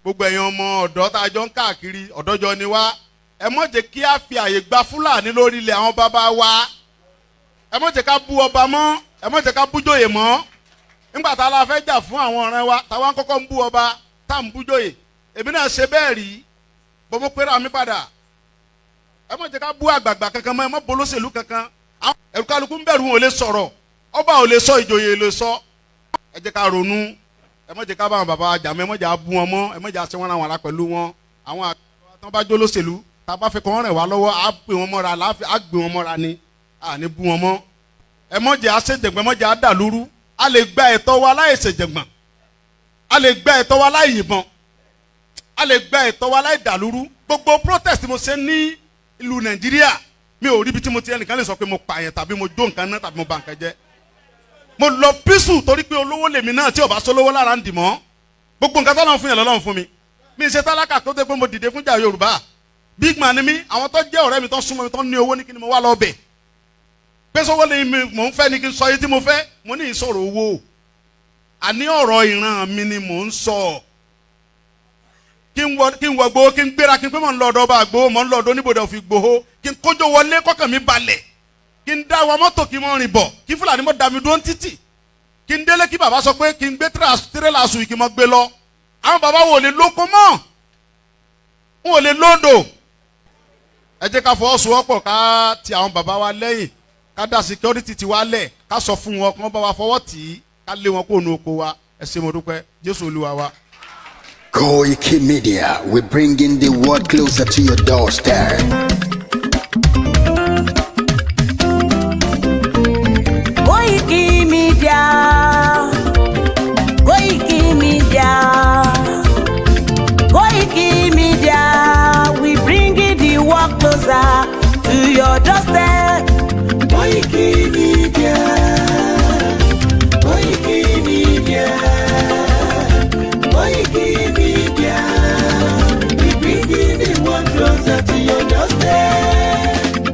gbogbo ẹ̀yin ọmọ ọ̀dọ́ tá a jọ ń káàkiri ọ̀dọ́jọ́ ni wá ẹ má jẹ́ kí a fi àyè gba Fúlàní lórí ilẹ̀ àwọn bàbá wa ẹ má jẹ́ ká bú ọba mọ́ ẹ má jẹ́ ká bú jòyè mọ́ nígbà tá a la fẹ́ jà fún àwọn ọ̀rẹ́ wa táwa ń kọ́kọ́ ń bú ọba tá à ń bú jòyè èmi náà ṣe bẹ́ẹ̀ rí bọ́ mo pera mi padà ẹ má jẹ́ ká bú àgbààgbà kankan mọ́ ẹ má bolóṣèlú kankan ẹ̀rù kálukú ń bẹ̀rù wọn ò lè sọ̀rọ̀ ọba ò lè sọ ìjòyè lè sọ ẹ jẹ́ ká ronú ẹ má jẹ́ ká bá àwọn bàbá jà mọ́ ẹ má jẹ́ á bú wọn mọ́ ẹ má jẹ́ á ṣe wọn àwọn ará pẹ̀lú wọn àwọn àgbà tán bá jó lóṣèlú tá a bá fẹ́ kọ́ wọn rẹ̀ wá lọ́wọ́ á gbé wọn mọ́ra á gbé wọn mọ́ra ni à ní bú wọn mọ́ ẹ má jẹ́ á ṣe jẹ̀gbọ́n ẹ má jẹ́ á dà lúrú a lè gba ẹ̀tọ́ wa láì ṣe jẹ̀gbọ́n a lè gba ẹ̀tọ́ wa láì yìnbọn a lè gba ẹ̀tọ́ wa láì dà lúrú gbogbo protest mo ṣe ní ìlú Nàìjíríà mi ò rí ibi tí mo ti ẹnìkan lè sọ pé mo pààyàn tàbí mo jó nǹkan náà tàbí mo bà nǹkan jẹ́ mo lọ písù torí pé olówó lèmi náà tí ò bá sólówó lára ń dì mọ́ gbogbo nǹkan tọ́lọ́run fún yẹn lọ́lọ́run fún mi mi ṣe tálákà tó dé pé mo dìde fúnjà Yorùbá big man ni mi àwọn tó jẹ́ ọ̀rẹ́ mi tó súnmọ́ mi tó ní owó ní kí ni mo wá lọ bẹ̀ pé sọ́wọ́ lè mi mò ń fẹ́ ni kí n sọ yìí tí mo fẹ́ mo ní ìsọ̀rọ̀ owó àní ọ̀rọ̀ ìran mi ni mò ń sọ kí n wọ gbowó kí n gbéra kí n pé mò ń lọ ọ̀dọ̀ ọba àgbowó mò ń lọ ọ̀dọ̀ oníbodè òfin gbowó kí n kójó wọlé kọ́kàn mi balẹ̀ kí n dá wa mọ́tò kí n mọ́ rìn bọ̀ kí Fúlàní mọ́ dá mi dúró títì kí n délé kí bàbá sọ pé kí n gbé tírélà sùn kí n mọ́ gbé lọ àwọn bàbá wo lè lóko mọ́ n ò lè lódò ẹ jẹ́ ká fọwọ́sowọ́pọ̀ ká ti àwọn bàbá wa lẹ́yìn ká dá security ti wa lẹ̀ ká sọ fún wọn kí wọ́n bá wa fọwọ́ tì í ká lé wọn kó nu oko wa ẹ ṣé mo dúpẹ́ Jésù Olúwa wa. KOIKIMEDIA, we're bringing the world closer to your doorstep. KOIKIMEDIA, KOIKIMEDIA, KOIKIMEDIA, we bringing the world closer to your doorstep. KOIKIMEDIA, KOIKIMEDIA, KOIKIMEDIA, we bringing the world closer to your doorstep.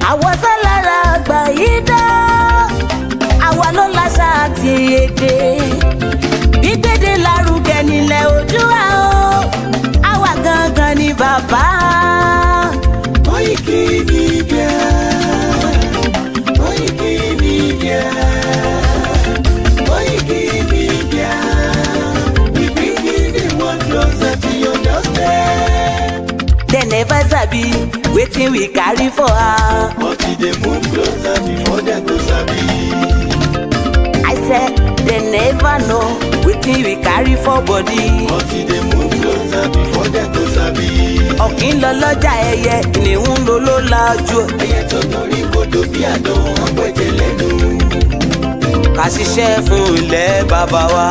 Àwọn sálára àgbà yìí dá, àwa ló láṣà àti èdè. Gbígbédè lárugẹ nílẹ̀ Oòduà o, àwa gangan ni bàbá. KOIKIMEDIA, KOIKIMEDIA, KOIKIMEDIA, we bringing the world closer to your doorstep. They never sabi wetin we carry for her. But they move closer before they go sabi. I said they never know wetin we carry for body. But they move closer before they go sabi. Ọ̀kín lọ lọ́jà ẹyẹ, ìníhùn ló ló lajú. Ẹyẹ tó torí kodò bí àdán ọgbẹ́jẹ lẹ́nu. Ká ṣiṣẹ́ fún ilẹ̀ bàbá wa,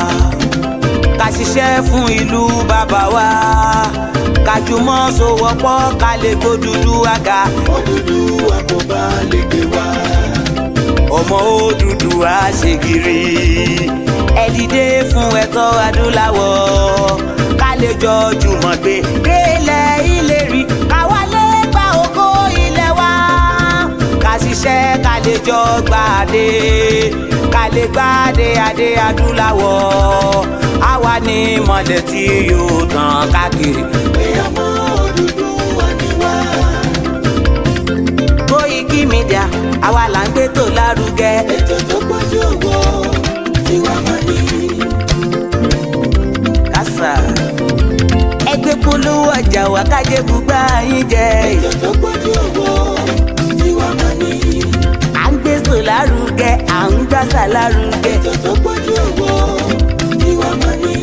ká ṣiṣẹ́ fún ìlú bàbá wa, ká jùmọ̀ sowọ́pọ̀ ká lè kó dúdú àga. Òdúdú àkóbá lè gbé wá. Ọmọ Odùduwà ṣègìrì, ẹ dìde fún ẹ̀tọ́ adúláwọ̀, ká lè jọ jùmọ̀ gbé délẹ̀ ìlérí, ká wálé gba ògo ilẹ̀ wa, ká ṣiṣẹ́ ká lè jọ gbàdé, ká lè gbàdé adé adúláwọ̀, àwa ni mọ̀lẹ̀ tí yóò tàn káàkiri. Ọmọ Odùduwà ni wá. KOIKIMEDIA, àwa là ń gbé tó lárugẹ. Ètò tó pọ̀jù owó tí wàá máa ní. Kásá ẹgbẹ́ polówó ọjà wá kájé gbùgbà yín jẹ. Ètò tó pọ̀jù owó tí wàá máa ní. À ń gbé tó lárugẹ, à ń gbàsà lárugẹ. Ètò tó pọ̀jù owó tí wàá máa ní.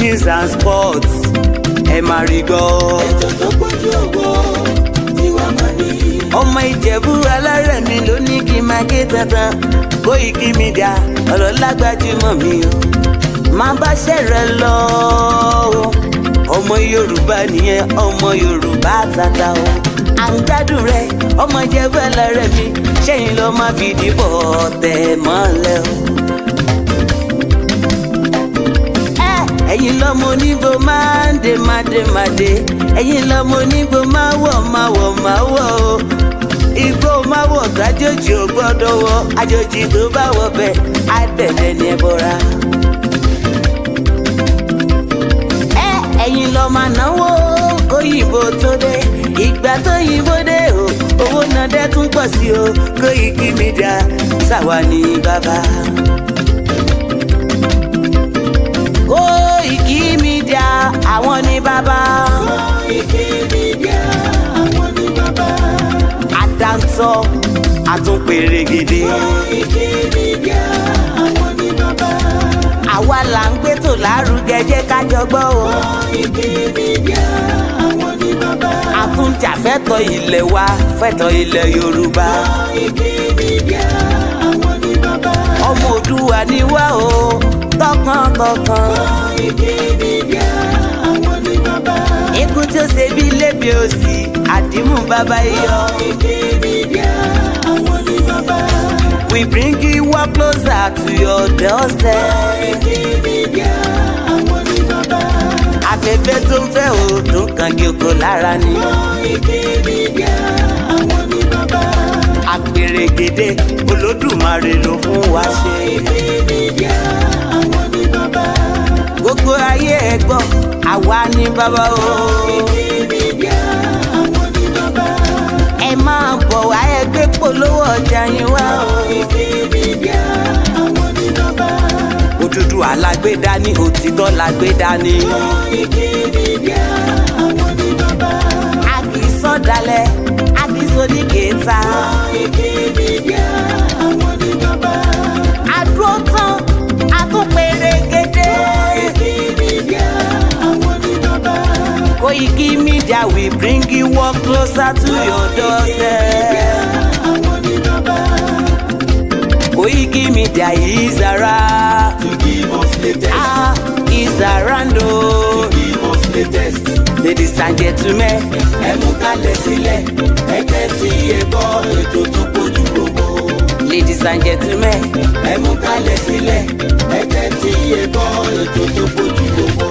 News and sports ẹ máa rí gbọ́. Ètò tó pọ̀jù owó tí wàá máa ní. Ọmọ Ìjẹ̀bú alárẹ̀ mi ló ní kí n máa ké tantan. KOIKIMEDIA, ọ̀rọ̀ lágbájúmọ̀ mi o, máa bá ṣẹ̀rẹ̀ lọ o. Ọmọ Yorùbá nìyẹn, ọmọ Yorùbá tata o. À ń gbádùn rẹ, ọmọ Ìjẹ̀bú alárẹ̀ mi, ṣẹ́yìn lọ máa fi dìbò tẹ̀ mọ́lẹ̀ o. Ẹ̀yin lọ́mọ onígbò máa ń dé mádémádé, ẹ̀yin lọ́mọ onígbò máa wọ̀ o. Igbó máa wọ̀ gbàjòjì ò gbọ́dọ̀ wọ, àjòjì tó bá wọ̀ bẹ́ẹ̀ á tẹ̀lé ní ẹbọra. Ẹ̀yin lọ́mọ ànáwó ìgbà tó yìnbó dé o owó náà dẹ́ tún pọ̀ sí o Koiki Media ṣàwa ní bàbá. Koiki Media àwọn ní bàbá. Koiki Media àwọn ní bàbá. Àdáńtọ́ àtúnpèrègèdè. Koiki Media àwọn ní bàbá. Àwa là ń gbé tò lárugẹ jẹ́ ká jọ gbọ́ o. Koiki Media àwọn ní bàbá. Àtúnjà fẹ́tọ̀ ilẹ̀ wa fẹ́tọ̀ ilẹ̀ Yorùbá. Koiki Media àwọn ní bàbá. Ọmọ Òdùwà ni wá o tọkàntọkàn. Koiki Media àwọn ní bàbá. Ikú tí ó ṣe bí lébi òsì àdìmú bàbá iyọ̀. Koiki Media àwọn ní bàbá. We bring you up closer to your doorstep. Koiki Media àwọn ní bàbá. Afẹ́fẹ́ tó ń fẹ́ o tó ń kan kí oko lára ni. Koiki Media àwọn ní bàbá. Àpèrègèdè Olódùmarè ló fún wa ṣe. Koiki Media àwọn ní bàbá. Gbogbo ayé ẹ gbọ́ àwa ní bàbá o. Koiki Media àwọn ní bàbá. Ẹ máa bọ̀ wá ẹ gbé polówó ọjà yín wá o. Koiki Media àwọn ní bàbá. Odùduwà lágbé dání òtítọ́ lágbé dání. Koiki Media àwọn ní bàbá. A kì í sọ̀dálẹ̀ a kì í sódì kẹta. Koiki Media àwọn ní bàbá. Àdúró tán àtúnpèrègèdè. Koiki Media àwọn ní bàbá. Koiki Media we bring you up closer to your doorstep. Àwọn ní bàbá. Koiki Media is around. To give us latest. Is around o. Give us latest. Ladies and gentlemen, Ẹ mú kalẹ̀ sílẹ̀, ẹ tẹ́tí ẹ gbọ́ ètò tó kojú gbogbo. ladies and gentlemen, Ẹ mú kalẹ̀ sílẹ̀, ẹ tẹ́tí ẹ gbọ́ ètò tó kojú gbogbo.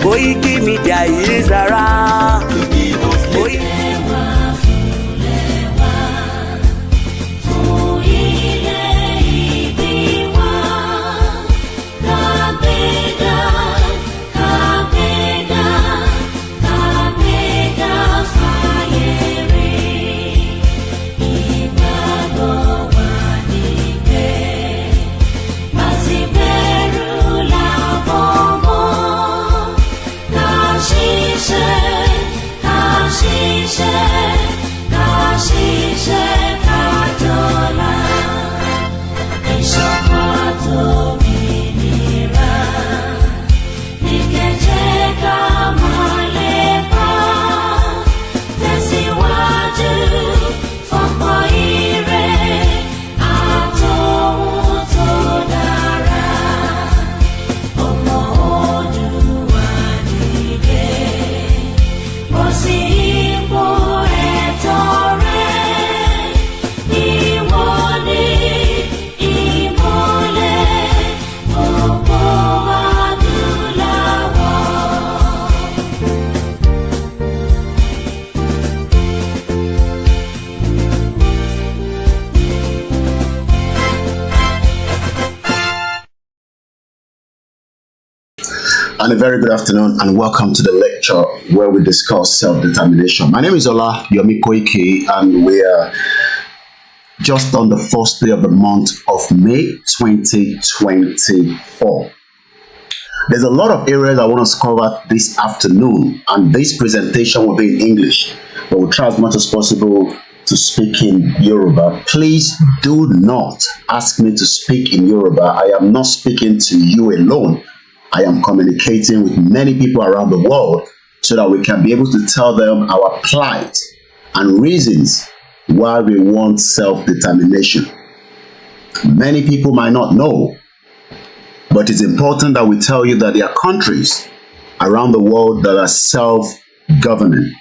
Koiki Media is around. To give us latest. And a very good afternoon and welcome to the lecture where we discuss self-determination. My name is Oluwole Koiki and we are just on the first day of the month of May 2024. There's a lot of areas I want us to cover this afternoon and this presentation will be in English, but we'll try as much as possible to speak in Yoruba. Please do not ask me to speak in Yoruba. I am not speaking to you alone. I am communicating with many people around the world so that we can be able to tell them our plight and reasons why we want self-determination. Many people might not know, but it's important that we tell you that there are countries around the world that are self-governing.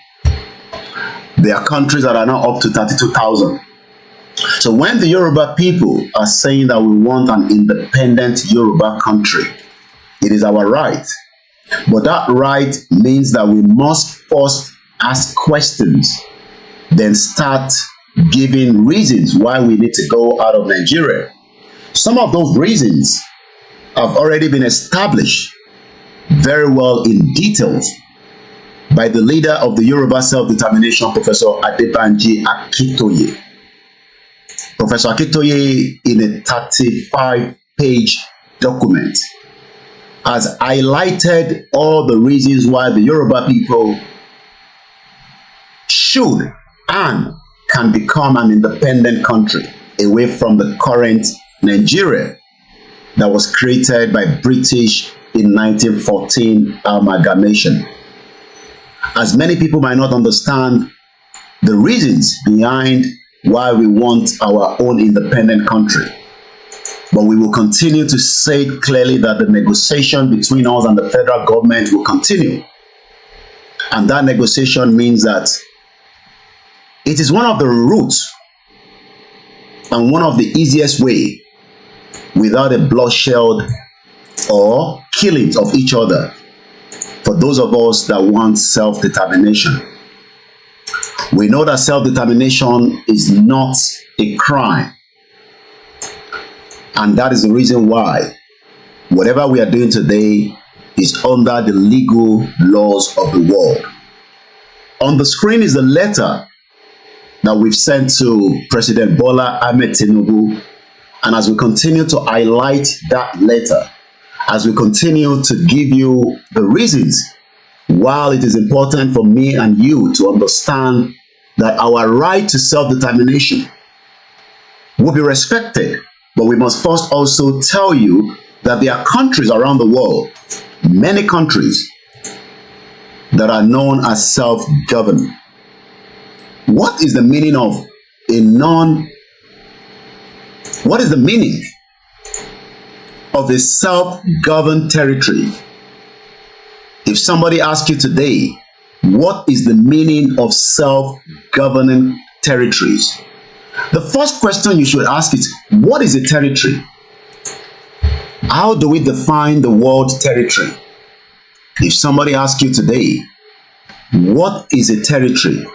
There are countries that are now up to 32,000. So when the Yoruba people are saying that we want an independent Yoruba country, it is our right. But that right means that we must first ask questions, then start giving reasons why we need to go out of Nigeria. Some of those reasons have already been established very well in details by the leader of the Yoruba self-determination, Professor ADEBANJI AKINTOYE. Professor AKINTOYE, in a 35-page document, has highlighted all the reasons why the Yoruba people should and can become an independent country away from the current Nigeria that was created by British in 1914 amalgamation. As many people might not understand the reasons behind why we want our own independent country, but we will continue to say clearly that the negotiation between us and the federal government will continue. And that negotiation means that it is one of the routes and one of the easiest way without a bloodshed or killings of each other for those of us that want self-determination. We know that self-determination is not a crime. And that is the reason why whatever we are doing today is under the legal laws of the world. On the screen is a letter that we've sent to President Bola Ahmed Tinubu. And as we continue to highlight that letter, as we continue to give you the reasons why it is important for me and you to understand that our right to self-determination will be respected, but we must first also tell you that there are countries around the world, many countries, that are known as self-governed. What is the meaning of what is the meaning of a self-governed territory? If somebody asks you today, what is the meaning of self-governing territories? The first question you should ask is, what is a territory? How do we define the word territory? If somebody asks you today, what is a territory?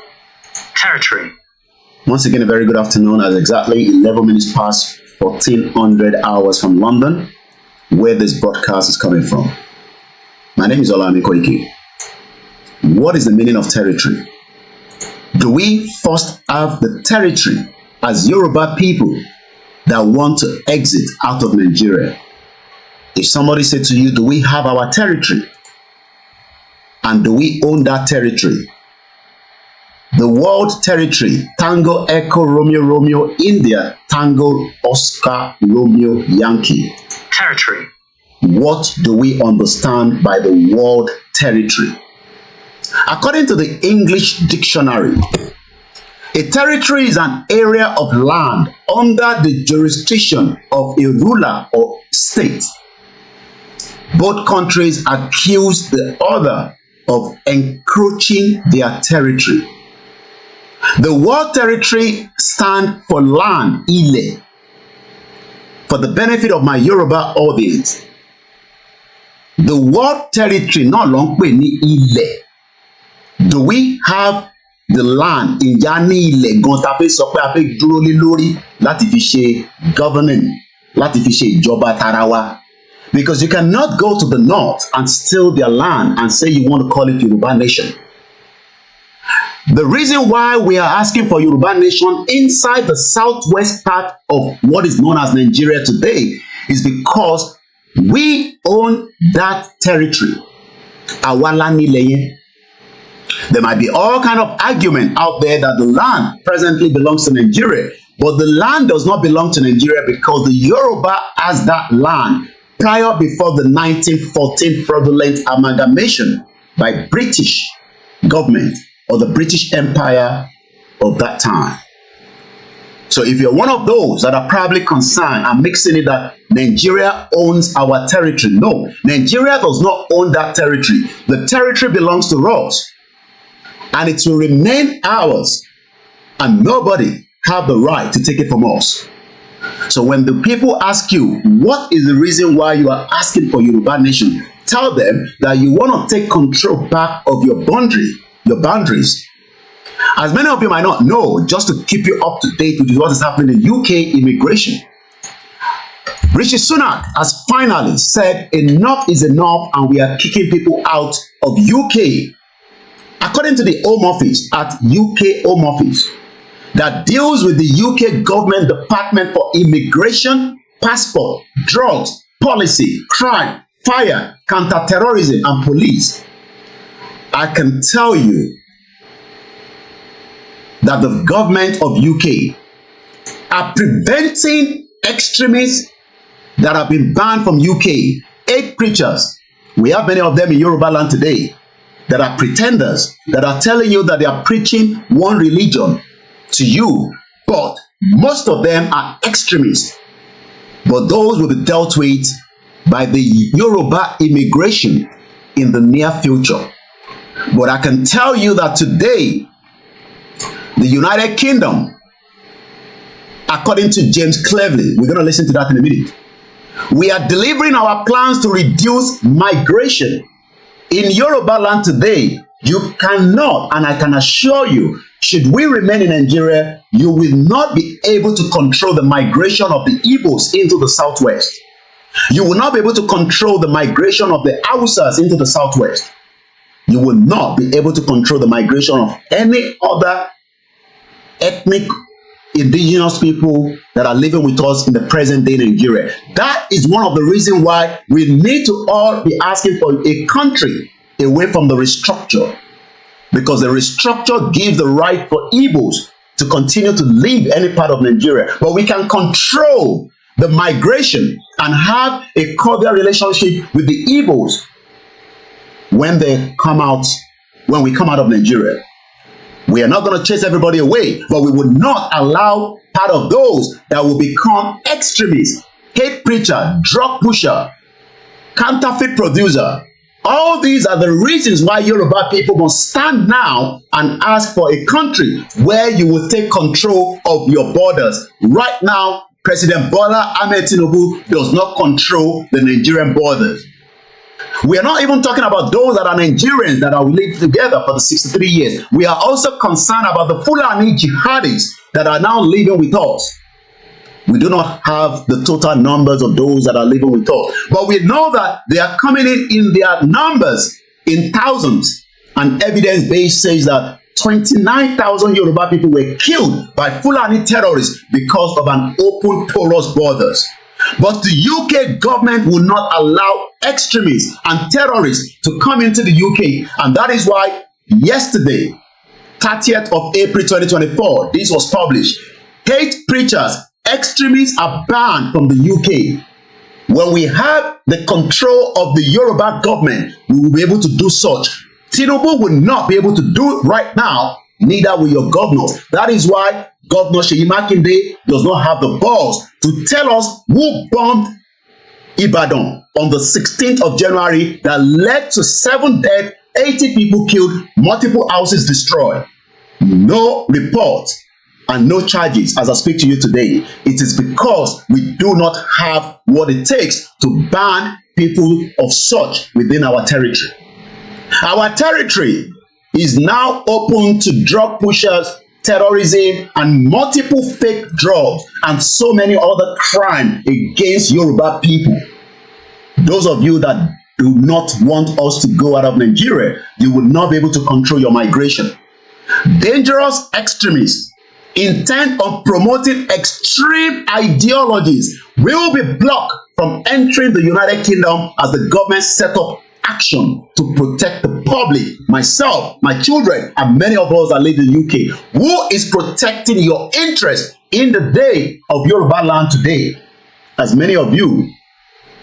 Territory. Once again, a very good afternoon, as exactly 11 minutes past 1400 hours from London, where this broadcast is coming from. My name is Koiki. What is the meaning of territory? Do we first have the territory as Yoruba people that want to exit out of Nigeria? If somebody said to you, do we have our territory? And do we own that territory? The word territory, Tango Echo Romeo Romeo India, Tango Oscar Romeo Yankee. Territory. What do we understand by the word territory? According to the English dictionary, a territory is an area of land under the jurisdiction of a ruler or state. Both countries accuse the other of encroaching their territory. The word territory stands for land, ile. For the benefit of my Yoruba audience, the word territory no long pe ni ile. Do we have the land in Jani ile gan ta fe sọ pé a fẹ́ dúró lé lórí láti fi ṣe governing, láti fi ṣe ìjọba tara wa? Because you cannot go to the north and steal their land and say you want to call it Yoruba nation. The reason why we are asking for Yoruba nation inside the southwest part of what is known as Nigeria today is because we own that territory. Awala nile yen. There might be all kind of argument out there that the land presently belongs to Nigeria, but the land does not belong to Nigeria because the Yoruba has that land prior before the 1914 fraudulent amalgamation by British government or the British Empire of that time. So if you're one of those that are probably concerned and mixing it that Nigeria owns our territory, no, Nigeria does not own that territory. The territory belongs to us and it will remain ours and nobody have the right to take it from us. So when the people ask you, what is the reason why you are asking for Yoruba nation? Tell them that you want to take control back of your boundaries. As many of you might not know, just to keep you up to date with what is happening in UK immigration, Rishi Sunak has finally said enough is enough and we are kicking people out of UK. according to the Home Office at UK Home Office, that deals with the UK Government Department for Immigration, Passport, Drugs, Policy, Crime, Fire, Counter-Terrorism and Police, I can tell you that the government of UK are preventing extremists that have been banned from UK. 8 preachers, we have many of them in Yoruba land today, that are pretenders, that are telling you that they are preaching one religion to you, but most of them are extremists. But those will be dealt with by the Yoruba immigration in the near future. But I can tell you that today, the United Kingdom, according to James Cleverly, we're going to listen to that in a minute, we are delivering our plans to reduce migration. In Yoruba land today, you cannot, and I can assure you, should we remain in Nigeria, you will not be able to control the migration of the Igbos into the southwest. You will not be able to control the migration of the Hausas into the southwest. You will not be able to control the migration of any other ethnic indigenous people that are living with us in the present day Nigeria. That is one of the reasons why we need to all be asking for a country away from the restructure, because the restructure gives the right for Igbos to continue to live any part of Nigeria. But we can control the migration and have a cordial relationship with the Igbos when they come out, when we come out of Nigeria. We are not going to chase everybody away, but we would not allow part of those that will become extremists, hate preacher, drug pusher, counterfeit producer. All these are the reasons why Yoruba people must stand now and ask for a country where you will take control of your borders. Right now, President Bola Ahmed Tinubu does not control the Nigerian borders. We are not even talking about those that are Nigerians that have lived together for the 63 years. We are also concerned about the Fulani jihadis that are now living with us. We do not have the total numbers of those that are living with us, but we know that they are coming in their numbers in thousands. And evidence base says that 29,000 Yoruba people were killed by Fulani terrorists because of an open porous borders. But the UK government will not allow extremists and terrorists to come into the UK. And that is why yesterday, 30th of April 2024, this was published. Hate preachers, extremists are banned from the UK. When we have the control of the Yoruba government, we will be able to do such. Tinubu will not be able to do it right now, neither will your governors. That is why Governor Seyi Makinde does not have the balls to tell us who bombed Ibadan on the 16th of January that led to 7 deaths, 80 people killed, multiple houses destroyed. No report and no charges as I speak to you today. It is because we do not have what it takes to ban people of such within our territory. Our territory is now open to drug pushers, terrorism, and multiple fake drugs, and so many other crimes against Yoruba people. Those of you that do not want us to go out of Nigeria, you will not be able to control your migration. Dangerous extremists intent on promoting extreme ideologies will be blocked from entering the United Kingdom as the government set up action to protect the public, myself, my children, and many of us that live in the UK. Who is protecting your interest in the day of Yoruba land today? As many of you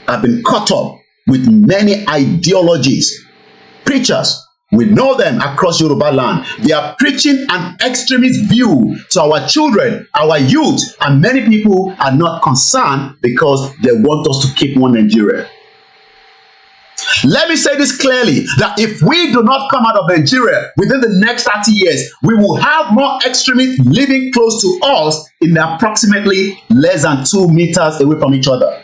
have been caught up with many ideologies. Preachers, we know them across Yoruba land. They are preaching an extremist view to our children, our youth, and many people are not concerned because they want us to keep one Nigeria. Let me say this clearly, that if we do not come out of Nigeria within the next 30 years, we will have more extremists living close to us in approximately less than 2 meters away from each other.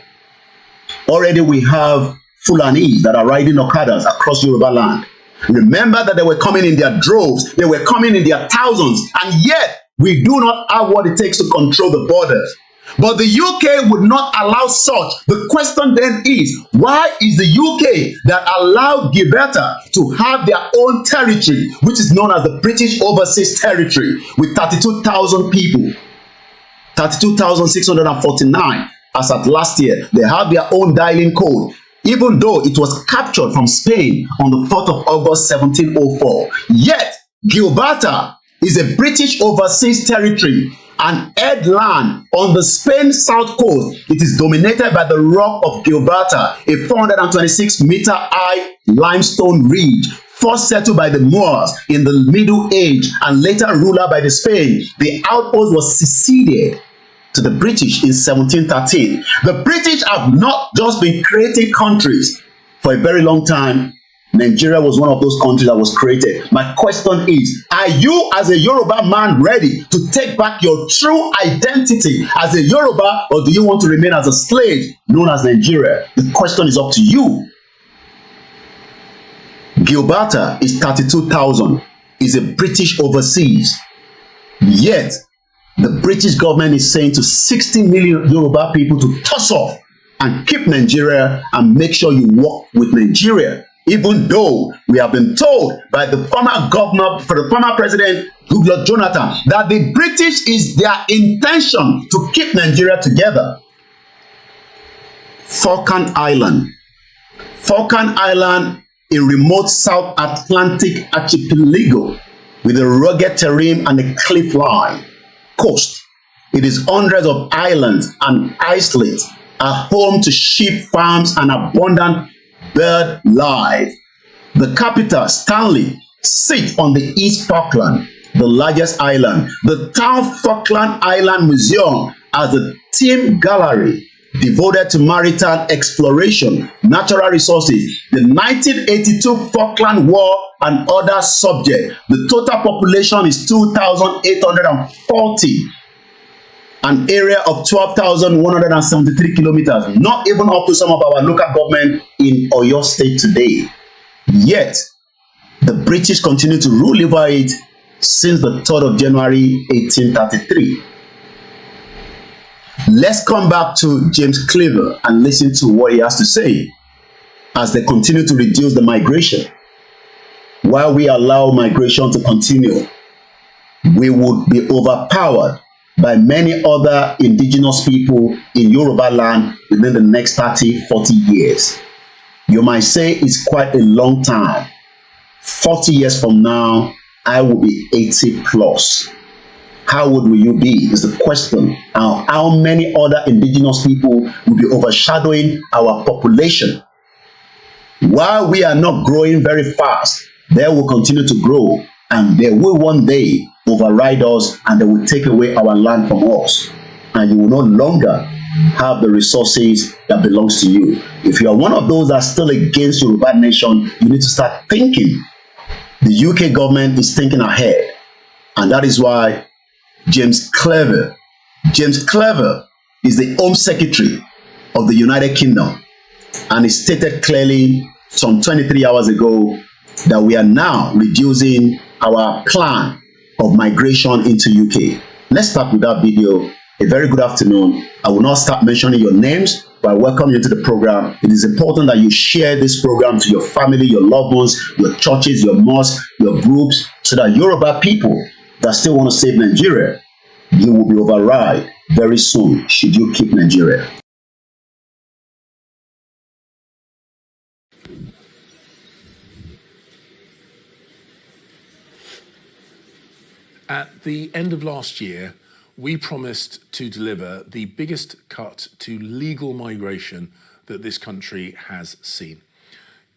Already we have Fulani that are riding Okadas across Yoruba land. Remember that they were coming in their droves, they were coming in their thousands, and yet we do not have what it takes to control the borders. But the UK would not allow such. The question then is, why is the UK that allowed Gibraltar to have their own territory, which is known as the British Overseas Territory, with 32,000 people, 32,649 as at last year. They have their own dialing code, even though it was captured from Spain on the 4th of August 1704. Yet, Gibraltar is a British Overseas Territory and headland on the Spain south coast. It is dominated by the Rock of Gibraltar, a 426-meter high limestone ridge, first settled by the Moors in the Middle Age and later ruled by the Spain. The outpost was seceded to the British in 1713. The British have not just been creating countries for a very long time. Nigeria was one of those countries that was created. My question is, are you as a Yoruba man ready to take back your true identity as a Yoruba, or do you want to remain as a slave known as Nigeria? The question is up to you. Gibraltar is 32,000, is a British overseas. Yet, the British government is saying to 60 million Yoruba people to toss off and keep Nigeria and make sure you work with Nigeria. Even though we have been told by the former governor, for the former president, Goodluck Jonathan, that the British is their intention to keep Nigeria together. Falkland Island. Falkland Island, a remote South Atlantic archipelago with a rugged terrain and a cliff line coast. It is hundreds of islands and islets, are home to sheep farms and abundant bird life. The capital, Stanley, sits on the East Falkland, the largest island. The town Falkland Island Museum has a theme gallery devoted to maritime exploration, natural resources, the 1982 Falkland War and other subjects. The total population is 2,840. An area of 12,173 kilometers, not even up to some of our local government in Oyo State today. Yet, the British continue to rule over it since the 3rd of January 1833. Let's come back to James Cleaver and listen to what he has to say as they continue to reduce the migration. While we allow migration to continue, we would be overpowered by many other indigenous people in Yoruba land within the next 30, 40 years. You might say it's quite a long time. 40 years from now, I will be 80 plus. How old will you be is the question. How many other indigenous people will be overshadowing our population? While we are not growing very fast, they will continue to grow, and they will one day override us, and they will take away our land from us, and you will no longer have the resources that belongs to you. If you are one of those that are still against Yoruba nation, you need to start thinking. The UK government is thinking ahead, and that is why James Cleaver is the Home Secretary of the United Kingdom, and he stated clearly some 23 hours ago that we are now reducing our plan of migration into UK. Let's start with that video. A very good afternoon. I will not start mentioning your names, but I welcome you to the program. It is important that you share this program to your family, your loved ones, your churches, your mosques, your groups, so that Yoruba people that still want to save Nigeria, you will be override very soon should you keep Nigeria. At the end of last year, we promised to deliver the biggest cut to legal migration that this country has seen.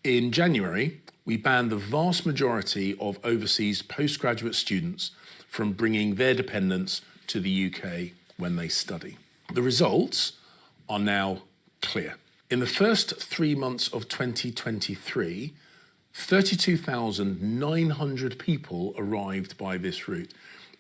In January, we banned the vast majority of overseas postgraduate students from bringing their dependents to the UK when they study. The results are now clear. In the first 3 months of 2023, 32,900 people arrived by this route.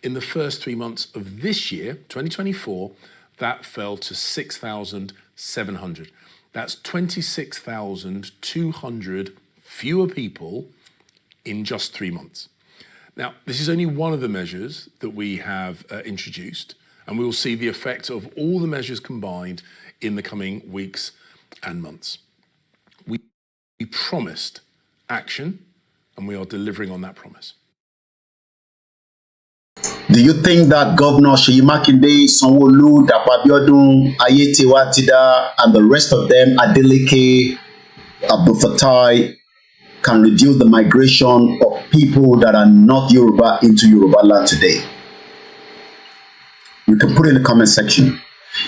In the first 3 months of this year, 2024, that fell to 6,700. That's 26,200 fewer people in just 3 months. Now, this is only one of the measures that we have introduced, And we will see the effect of all the measures combined in the coming weeks and months. We promised action, and we are delivering on that promise. Do you think that Governor Seyi Makinde, Sanwo-Olu, Dapo Abiodun, Ayetiwa Tida, and the rest of them, Adeleke, Abdul Fatai, can reduce the migration of people that are not Yoruba into Yoruba land today? You can put it in the comment section.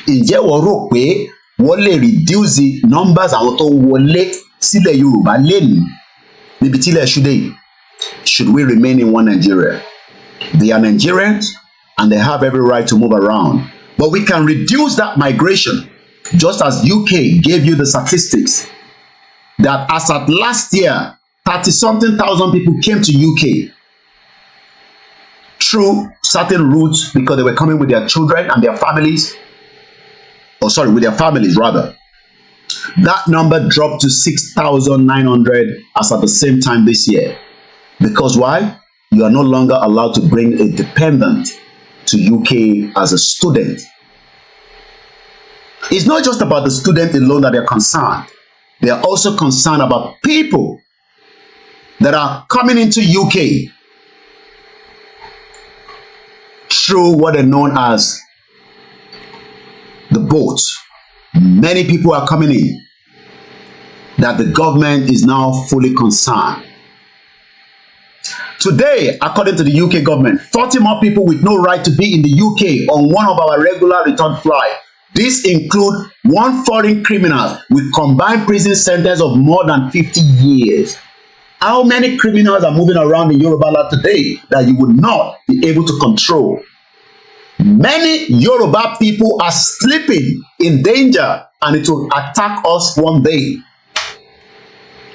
Ǹjẹ́ wọ́n rò pé wọ́n lè reduce the numbers àwọn tó wọlé sílẹ̀ Yorùbá lẹ́nu níbi tílẹ̀ ṣúdẹ̀? Should we remain in one Nigeria? They are Nigerians and they have every right to move around. But we can reduce that migration, just as UK gave you the statistics that as at last year, 30-something thousand people came to UK through certain routes because they were coming with their children and their families. Or sorry, with their families rather. That number dropped to 6,900 as at the same time this year. Because why? You are no longer allowed to bring a dependent to UK as a student. It's not just about the student alone that they're concerned. They are also concerned about people that are coming into UK through what are known as the boats. Many people are coming in that the government is now fully concerned. Today, according to the UK government, 40 more people with no right to be in the UK on one of our regular return flights. This includes one foreign criminal with combined prison sentence of more than 50 years. How many criminals are moving around in Yoruba land today that you would not be able to control? Many Yoruba people are sleeping in danger and it will attack us one day.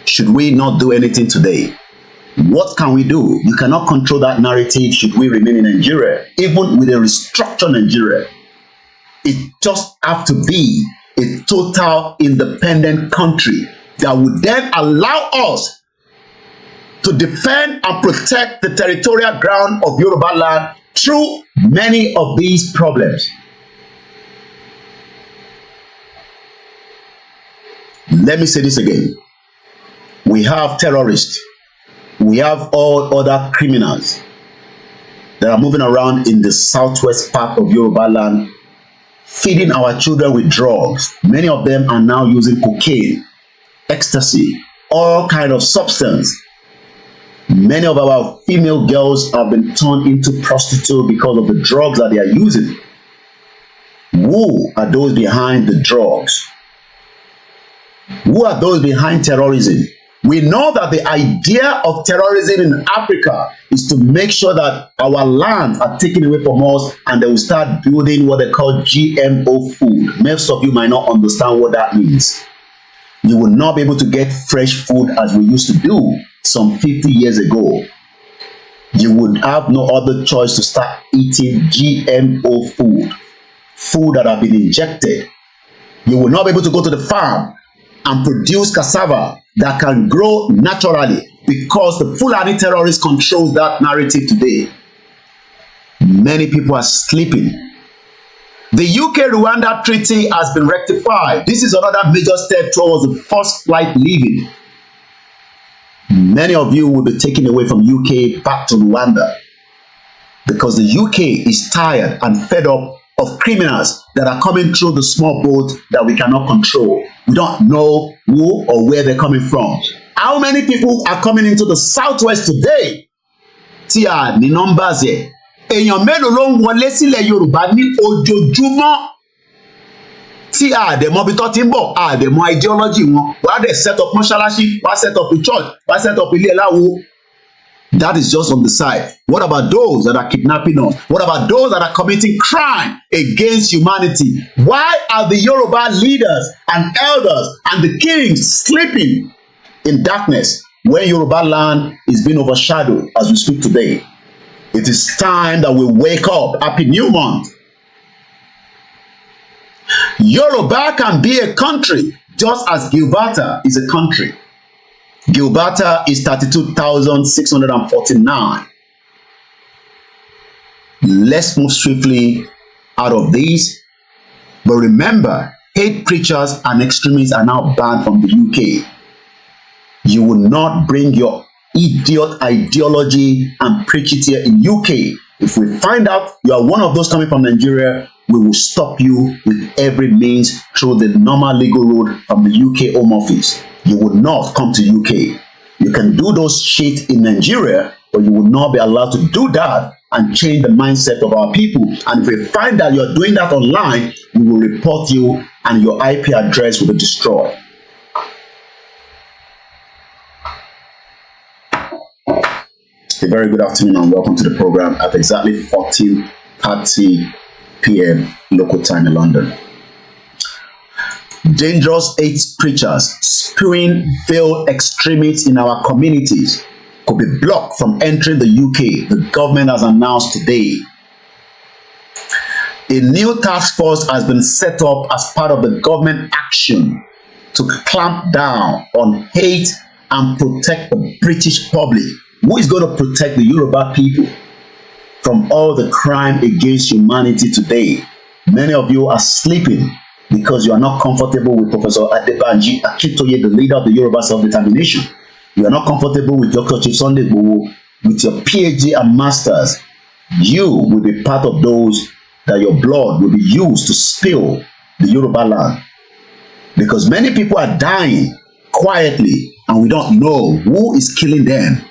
Should we not do anything today? What can we do? You cannot control that narrative should we remain in Nigeria, even with a restructured Nigeria. It just have to be a total independent country that would then allow us to defend and protect the territorial ground of Yoruba land through many of these problems. Let me say this again. We have terrorists. We have all other criminals that are moving around in the southwest part of Yoruba land, feeding our children with drugs. Many of them are now using cocaine, ecstasy, all kind of substance. Many of our female girls have been turned into prostitutes because of the drugs that they are using. Who are those behind the drugs? Who are those behind terrorism? We know that the idea of terrorism in Africa is to make sure that our lands are taken away from us and they will start building what they call GMO food. Most of you might not understand what that means. You will not be able to get fresh food as we used to do some 50 years ago. You would have no other choice to start eating GMO food, food that have been injected. You will not be able to go to the farm and produce cassava that can grow naturally because the Fulani terrorists control that narrative today. Many people are sleeping. The UK-Rwanda treaty has been rectified. This is another major step towards the first flight leaving. Many of you will be taken away from UK back to Rwanda because the UK is tired and fed up of criminals that are coming through the small boat that we cannot control. We don't know who or where they're coming from. How many people are coming into the southwest today? Tí a ní numbers ẹ̀. Èèyàn mélòó ló ń wọlé sílẹ̀ Yorùbá ní ojoojúmọ́? Tí a dẹ̀ mọ̀ bí tó ti ń bọ̀, a dẹ̀ mọ̀ ideology wọn. Wọ́n á dẹ̀ set up mọ́ṣáláṣí, wọ́n á set up a church, wọ́n á set up ilé ẹláwo. That is just on the side. What about those that are kidnapping us? What about those that are committing crime against humanity? Why are the Yoruba leaders and elders and the kings sleeping in darkness when Yoruba land is being overshadowed as we speak today? It is time that we wake up. Happy New Month. Yoruba can be a country just as Gibraltar is a country. Gibraltar is 32,649. Let's move swiftly out of these. But remember, hate preachers and extremists are now banned from the UK. You will not bring your idiot ideology and preach it here in UK. If we find out you are one of those coming from Nigeria, we will stop you with every means through the normal legal road from the UK Home Office. You will not come to UK. You can do those shit in Nigeria, but you will not be allowed to do that and change the mindset of our people. And if we find that you're doing that online, we will report you and your IP address will be destroyed. A very good afternoon and welcome to the program at exactly 14:30 p.m. local time in London. Dangerous hate preachers spewing failed extremists in our communities could be blocked from entering the UK, the government has announced today. A new task force has been set up as part of the government action to clamp down on hate and protect the British public. Who is going to protect the Yoruba people from all the crime against humanity today? Many of you are sleeping because you are not comfortable with Professor ADEBANJI, AKINTOYE, the leader of the Yoruba self-determination. You are not comfortable with Dr. Chief Sunday Igboho, with your PhD and masters. You will be part of those that your blood will be used to spill the Yoruba land. Because many people are dying quietly and we don't know who is killing them.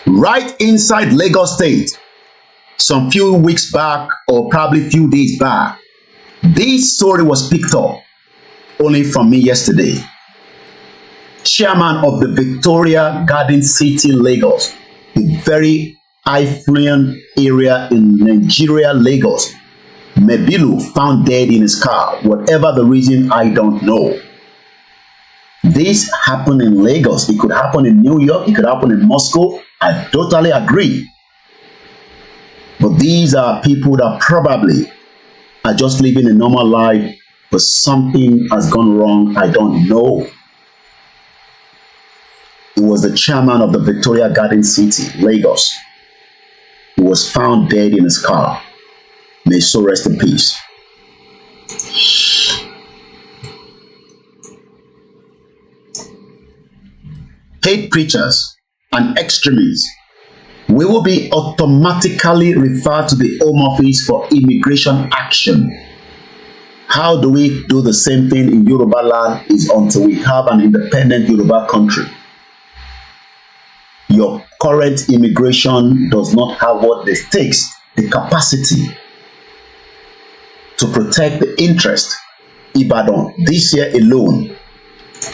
Right inside Lagos State, some few weeks back or probably few days back, this story was picked up only from me yesterday. Chairman of the Victoria Garden City, Lagos, a very affluent area in Nigeria, Lagos, Mebilu, found dead in his car. Whatever the reason, I don't know. This happened in Lagos. It could happen in New York. It could happen in Moscow. I totally agree. But these are people that probably are just living a normal life, but something has gone wrong. I don't know. It was the chairman of the Victoria Garden City, Lagos, who was found dead in his car. May his soul rest in peace. Hate preachers and extremists, we will be automatically referred to the Home Office for immigration action. How do we do the same thing in Yoruba land is until we have an independent Yoruba country. Your current immigration does not have what it takes, the capacity to protect the interest. Ibadan, this year alone,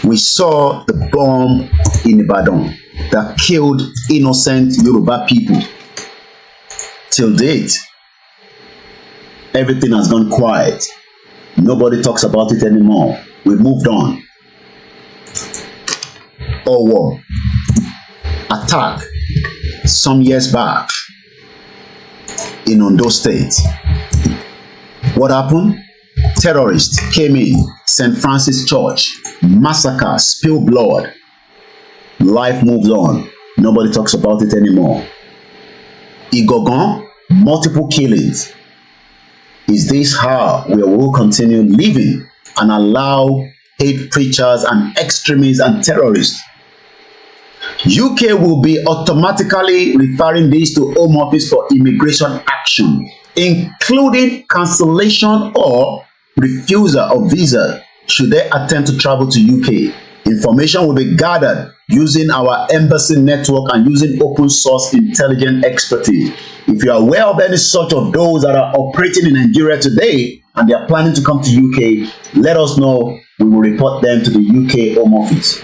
we saw the bomb in Ibadan that killed innocent Yoruba people. Till date, everything has gone quiet. Nobody talks about it anymore. We moved on. Oyo attack some years back in Ondo State. What happened? Terrorists came in, St. Francis Church, massacre, spill blood. Life moves on. Nobody talks about it anymore. Igogon, multiple killings. Is this how we will continue living and allow hate preachers and extremists and terrorists? UK will be automatically referring this to Home Office for immigration action, including cancellation or refusal of visa should they attempt to travel to UK. Information will be gathered using our embassy network and using open source intelligent expertise. If you are aware of any such of those that are operating in Nigeria today and they are planning to come to UK, let us know. We will report them to the UK Home Office.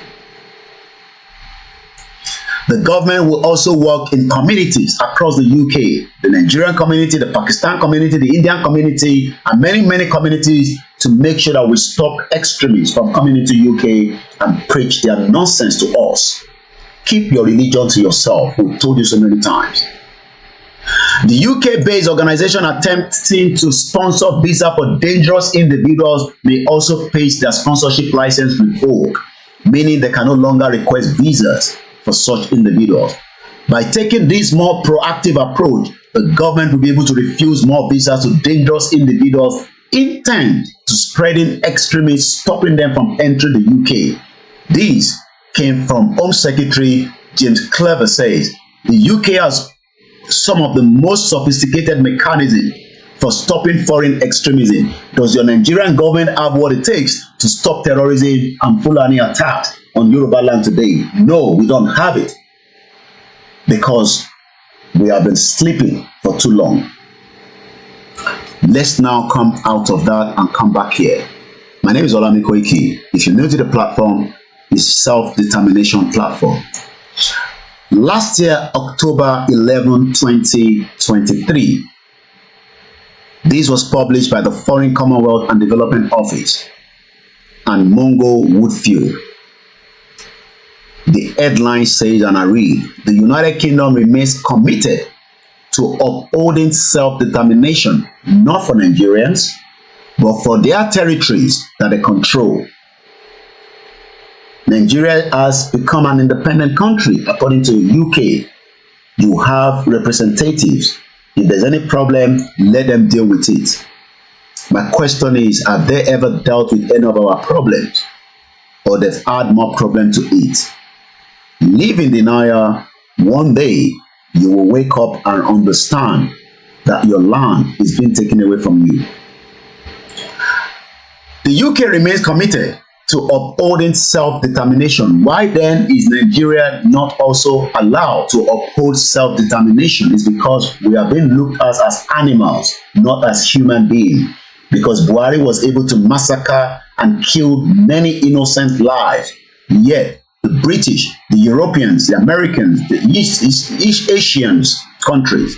The government will also work in communities across the UK, the Nigerian community, the Pakistan community, the Indian community, and many communities to make sure that we stop extremists from coming into UK and preach their nonsense to us. Keep your religion to yourself. We've told you so many times. The UK-based organization attempting to sponsor visa for dangerous individuals may also face their sponsorship license revoked, meaning they can no longer request visas for such individuals. By taking this more proactive approach, the government will be able to refuse more visas to dangerous individuals intent to spreading extremists, stopping them from entering the UK. This came from Home Secretary James Clever says the UK has some of the most sophisticated mechanisms for stopping foreign extremism. Does your Nigerian government have what it takes to stop terrorism and Fulani attacks on Yoruba land today? No, we don't have it, because we have been sleeping for too long. Let's now come out of that and come back here. My name is Koiki. If you're new to the platform, it's self-determination platform. Last year, October 11, 2023, this was published by the Foreign Commonwealth and Development Office and Mongo Woodfield. The headline says, and I read, the United Kingdom remains committed to upholding self-determination, not for Nigerians, but for their territories that they control. Nigeria has become an independent country. According to UK, you have representatives. If there's any problem, let them deal with it. My question is, have they ever dealt with any of our problems? Or they've add more problem to it? Live in denial. One day, you will wake up and understand that your land is being taken away from you. The UK remains committed to upholding self-determination. Why then is Nigeria not also allowed to uphold self-determination? It's because we are being looked at as animals, not as human beings. Because Buhari was able to massacre and kill many innocent lives, yet the British, the Europeans, the Americans, the East Asians countries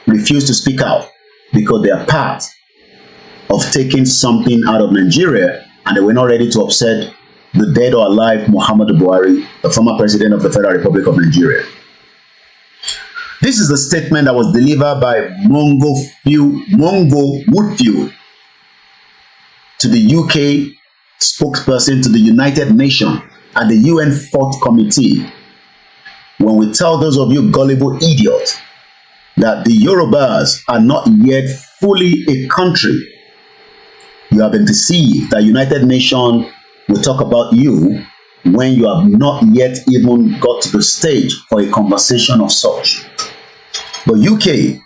refuse to speak out because they are part of taking something out of Nigeria, and they were not ready to upset the dead or alive Muhammadu Buhari, the former president of the Federal Republic of Nigeria. This is the statement that was delivered by Mongo Woodfield to the UK spokesperson to the United Nations and the UN Fourth Committee. When we tell those of you gullible idiots that the Yorubas are not yet fully a country, you have been deceived. That United Nations will talk about you when you have not yet even got to the stage for a conversation of such. But UK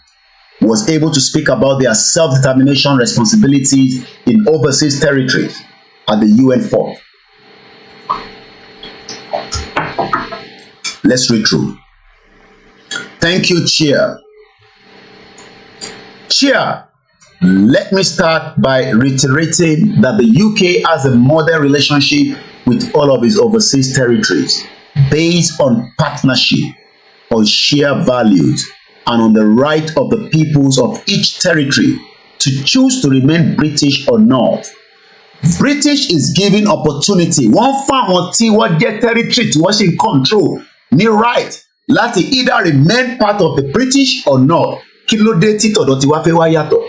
was able to speak about their self-determination responsibilities in overseas territories at the UN Fourth. Let's read through. Thank you, Chair. Chair, let me start by reiterating that the UK has a modern relationship with all of its overseas territories based on partnership, on shared values, and on the right of the peoples of each territory to choose to remain British or not. British is giving opportunity. One fáwọn tí wọ́n jẹ́ territory tí wọ́n ṣe ń control ní right láti either remain part of the British or not. Kí ló dé tí tọ̀dọ̀ tiwa fẹ́ wá yàtọ̀?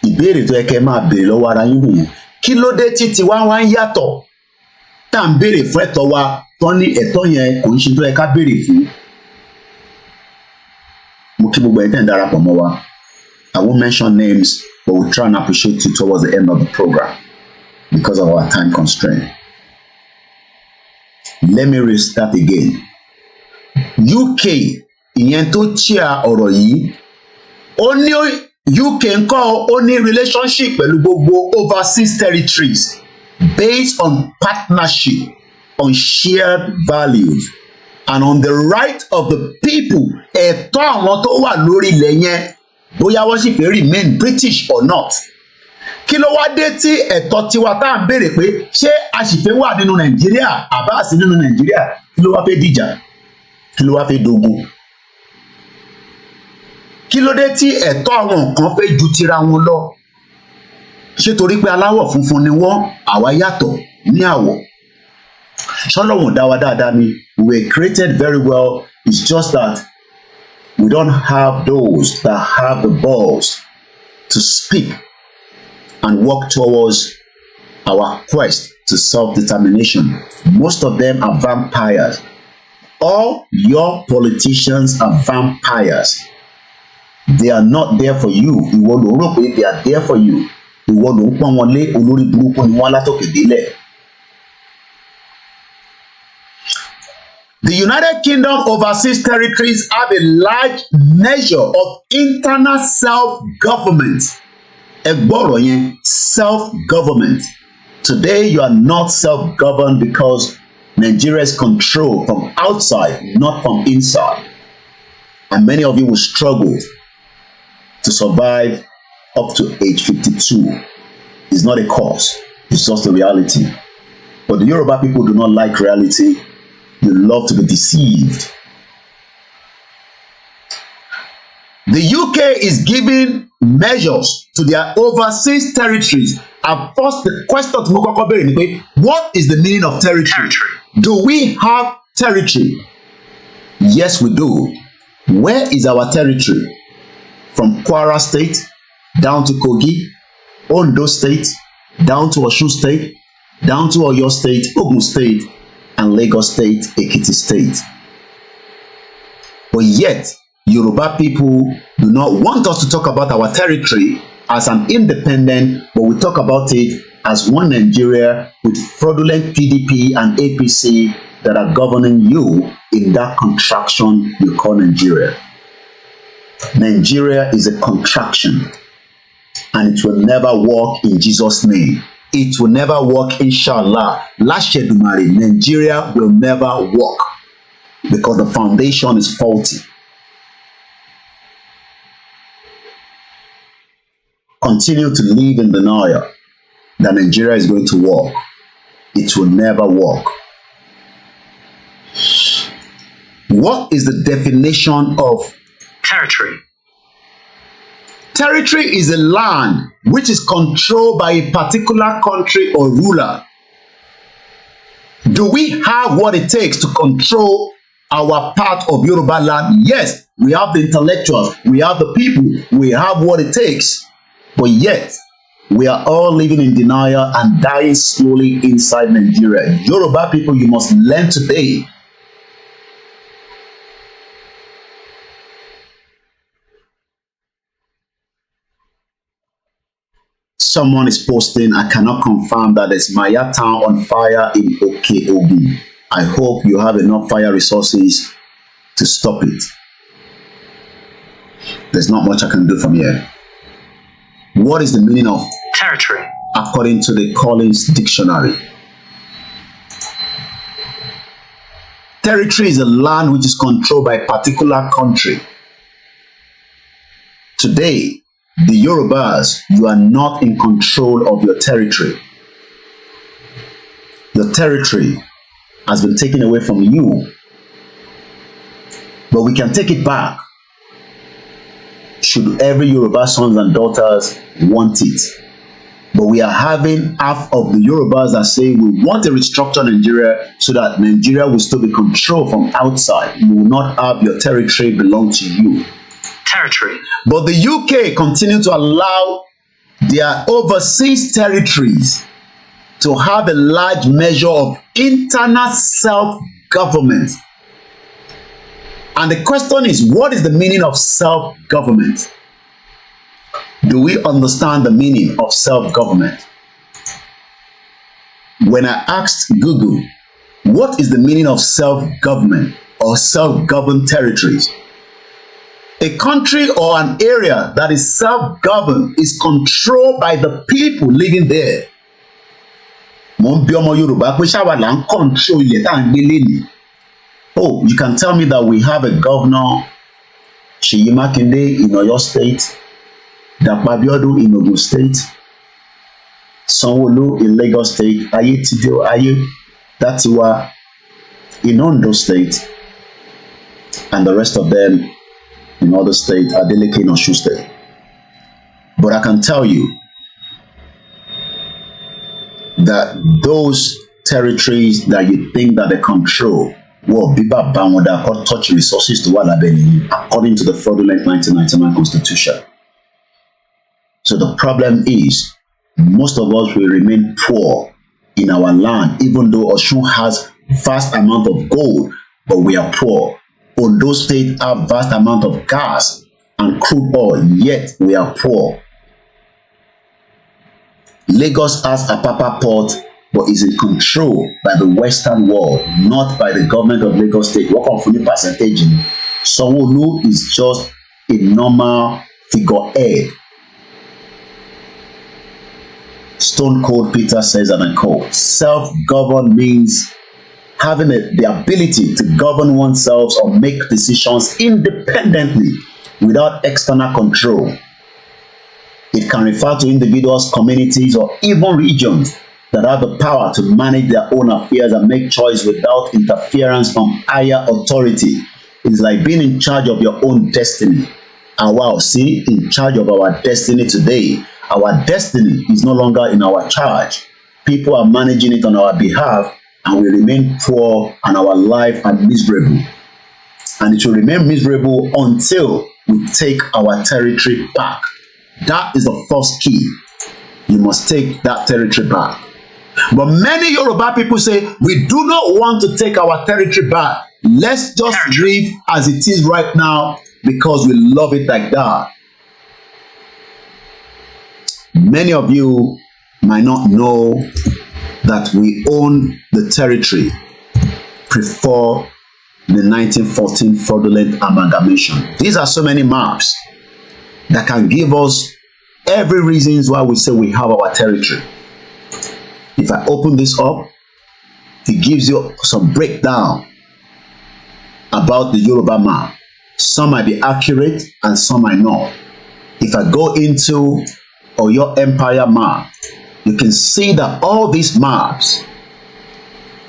Ìbéèrè tó yẹ kẹ́ máa béèrè lọ́wọ́ ara yín nìyẹn. Kí ló dé tí tiwa wá ń yàtọ̀? Tá à ń béèrè fún ẹ̀tọ́ wa tán ní ẹ̀tọ́ yẹn kò ń ṣe tó yẹ ká béèrè fún. Mo kí gbogbo ẹ̀ tẹ́ ń darapọ̀ mọ́ wa. I won't mention names, but we'll try and appreciate you towards the end of the program because of our time constraint. Let me restart again. UK, ìyẹn tó chair ọ̀rọ̀ yìí, ó ní UK ńkọ́ ó ní relationship pẹ̀lú gbogbo overseas territories based on partnership, on shared values, and on the right of the people. Ẹ̀tọ́ àwọn tó wà lórí ilẹ̀ yẹn, bóyá wọ́n sì fẹ́ remain British or not. Kí ló wá dé tí ẹ̀tọ́ tiwa tá à ń béèrè pé ṣé a sì fẹ́ wà nínú Nàìjíríà àbá sí nínú Nàìjíríà, kí ló wá fẹ́ dìjà, kí ló wá fẹ́ dogun? Kí ló dé tí ẹ̀tọ́ àwọn kan fẹ́ ju tira wọn lọ? Ṣé torí pé aláwọ̀ funfun ni wọ́n, àwa yàtọ̀ ní àwọ̀? Ṣọ́lọ́run dá wa dáadáa ni, we were created very well. It's just that we don't have those that have the balls to speak and work towards our quest to self-determination. Most of them are vampires. All your politicians are vampires. They are not there for you. Ìwọ ló rò pé they are there for you. Ìwọ ló ń pọ́n wọn lé, olórí burúkú ni wọ́n látòkè délẹ̀. The United Kingdom overseas territories have a large measure of internal self-government. Ẹgbọ́rọ̀ yẹn, self-government. Today you are not self-governed because Nigeria is controlled from outside, not from inside. And many of you will struggle to survive up to age 52. It's not a cause, it's just a reality. But the Yoruba people do not like reality. They love to be deceived. The UK is giving measures to their overseas territories. And first, the question to Mokoko Beri ni, what is the meaning of territory? Do we have territory? Yes, we do. Where is our territory? From Kwara State down to Kogi, Ondo State, down to Osun State, down to Oyo State, Ogun State, and Lagos State, Ekiti State. But yet, Yoruba people do not want us to talk about our territory as an independent, but we talk about it as one Nigeria with fraudulent PDP and APC that are governing you in that contraction you call Nigeria. Nigeria is a contraction, and it will never work in Jesus' name. It will never work, inshallah. Lashedumari, Nigeria will never work because the foundation is faulty. Continue to live in denial that Nigeria is going to work. It will never work. What is the definition of territory? Territory is a land which is controlled by a particular country or ruler. Do we have what it takes to control our part of Yoruba land? Yes, we have the intellectuals, we have the people, we have what it takes. But yet, we are all living in denial and dying slowly inside Nigeria. Yoruba people, you must learn today. Someone is posting, I cannot confirm that there's Maya town on fire in Okeogun. I hope you have enough fire resources to stop it. There's not much I can do from here. What is the meaning of territory according to the Collins Dictionary? Territory is a land which is controlled by a particular country. Today, the Yorubas, you are not in control of your territory. Your territory has been taken away from you. But we can take it back. Should every Yoruba sons and daughters want it. But we are having half of the Yorubas that say we want to restructure Nigeria so that Nigeria will still be controlled from outside. You will not have your territory belong to you. Territory. But the UK continue to allow their overseas territories to have a large measure of internal self-government. And the question is, what is the meaning of self-government? Do we understand the meaning of self-government? When I asked Google, what is the meaning of self-government or self-governed territories? A country or an area that is self-governed is controlled by the people living there. Oh, you can tell me that we have a governor, Seyi Makinde in Oyo State, Dapo Abiodun in Ogun State, Sanwo-Olu in Lagos State, Aye Datiwa in Ondo State, and the rest of them in other states, Adeleke in Osun State. But I can tell you that those territories that you think that they control will be bound or touch resources to what according to the fraudulent 1999 Constitution. So the problem is, most of us will remain poor in our land, even though Osun has vast amount of gold, but we are poor. Ondo State have vast amount of gas, and crude oil, yet we are poor. Lagos has a Apapa port, but is in control by the Western world, not by the government of Lagos State. What on fully percentage? Sanwo-Olu is just a normal figurehead. Stone Cold Peter says, and I quote, self-govern means having the ability to govern oneself or make decisions independently without external control. It can refer to individuals, communities, or even regions that have the power to manage their own affairs and make choice without interference from higher authority. It's like being in charge of your own destiny. And wow, see, in charge of our destiny today. Our destiny is no longer in our charge. People are managing it on our behalf, and we remain poor and our life are miserable. And it will remain miserable until we take our territory back. That is the first key. You must take that territory back. But many Yoruba people say, we do not want to take our territory back. Let's just live as it is right now because we love it like that. Many of you might not know that we own the territory before the 1914 fraudulent amalgamation. These are so many maps that can give us every reasons why we say we have our territory. If I open this up, it gives you some breakdown about the Yoruba map. Some might be accurate and some might not. If I go into Oyo Empire map, you can see that all these maps,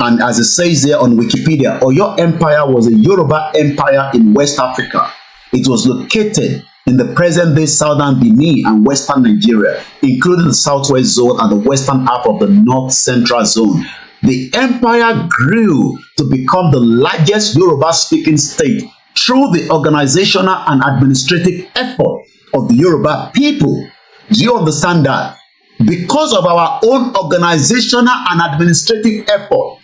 and as it says there on Wikipedia, Oyo Empire was a Yoruba empire in West Africa. It was located in the present-day southern Benin and western Nigeria, including the southwest zone and the western half of the north-central zone. The empire grew to become the largest Yoruba-speaking state through the organizational and administrative effort of the Yoruba people. Do you understand that? Because of our own organizational and administrative effort,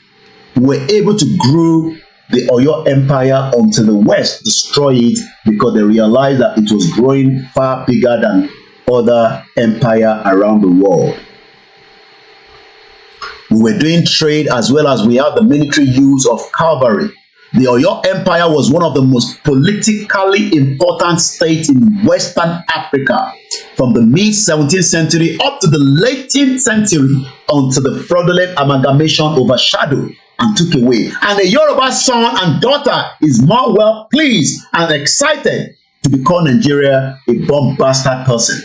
we were able to grow the Oyo Empire until the West destroyed it because they realized that it was growing far bigger than other empires around the world. We were doing trade as well as we have the military use of cavalry. The Oyo Empire was one of the most politically important states in Western Africa from the mid-17th century up to the late 10th century until the fraudulent amalgamation overshadowed and took away. And the Yoruba son and daughter is more well pleased and excited to be called Nigeria a bomb bastard person,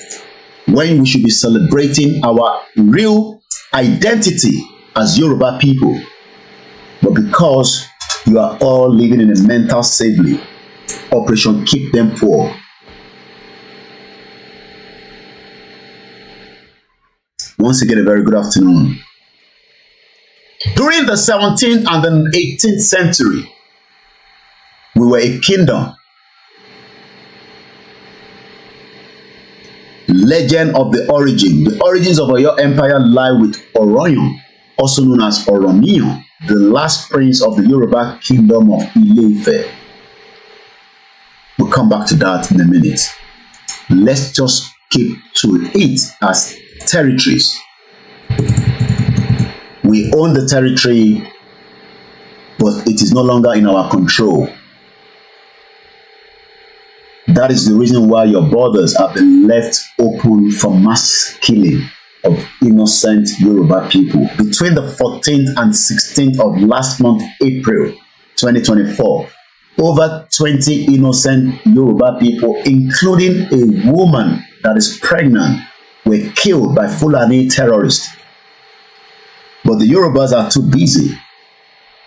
when we should be celebrating our real identity as Yoruba people. But because you are all living in a mental slavery, Operation Keep Them Poor. Once again, a very good afternoon. During the 17th and the 18th century, we were a kingdom. Legend of the origin. The origins of Oyo Empire lie with Oroyan, also known as Oromiyan, the last prince of the Yoruba kingdom of Ile-Ife. We'll come back to that in a minute. Let's just keep to it as territories. We own the territory, but it is no longer in our control. That is the reason why your borders have been left open for mass killing of innocent Yoruba people. Between the 14th and 16th of last month, April 2024, over 20 innocent Yoruba people, including a woman that is pregnant, were killed by Fulani terrorists. But the Yorubas are too busy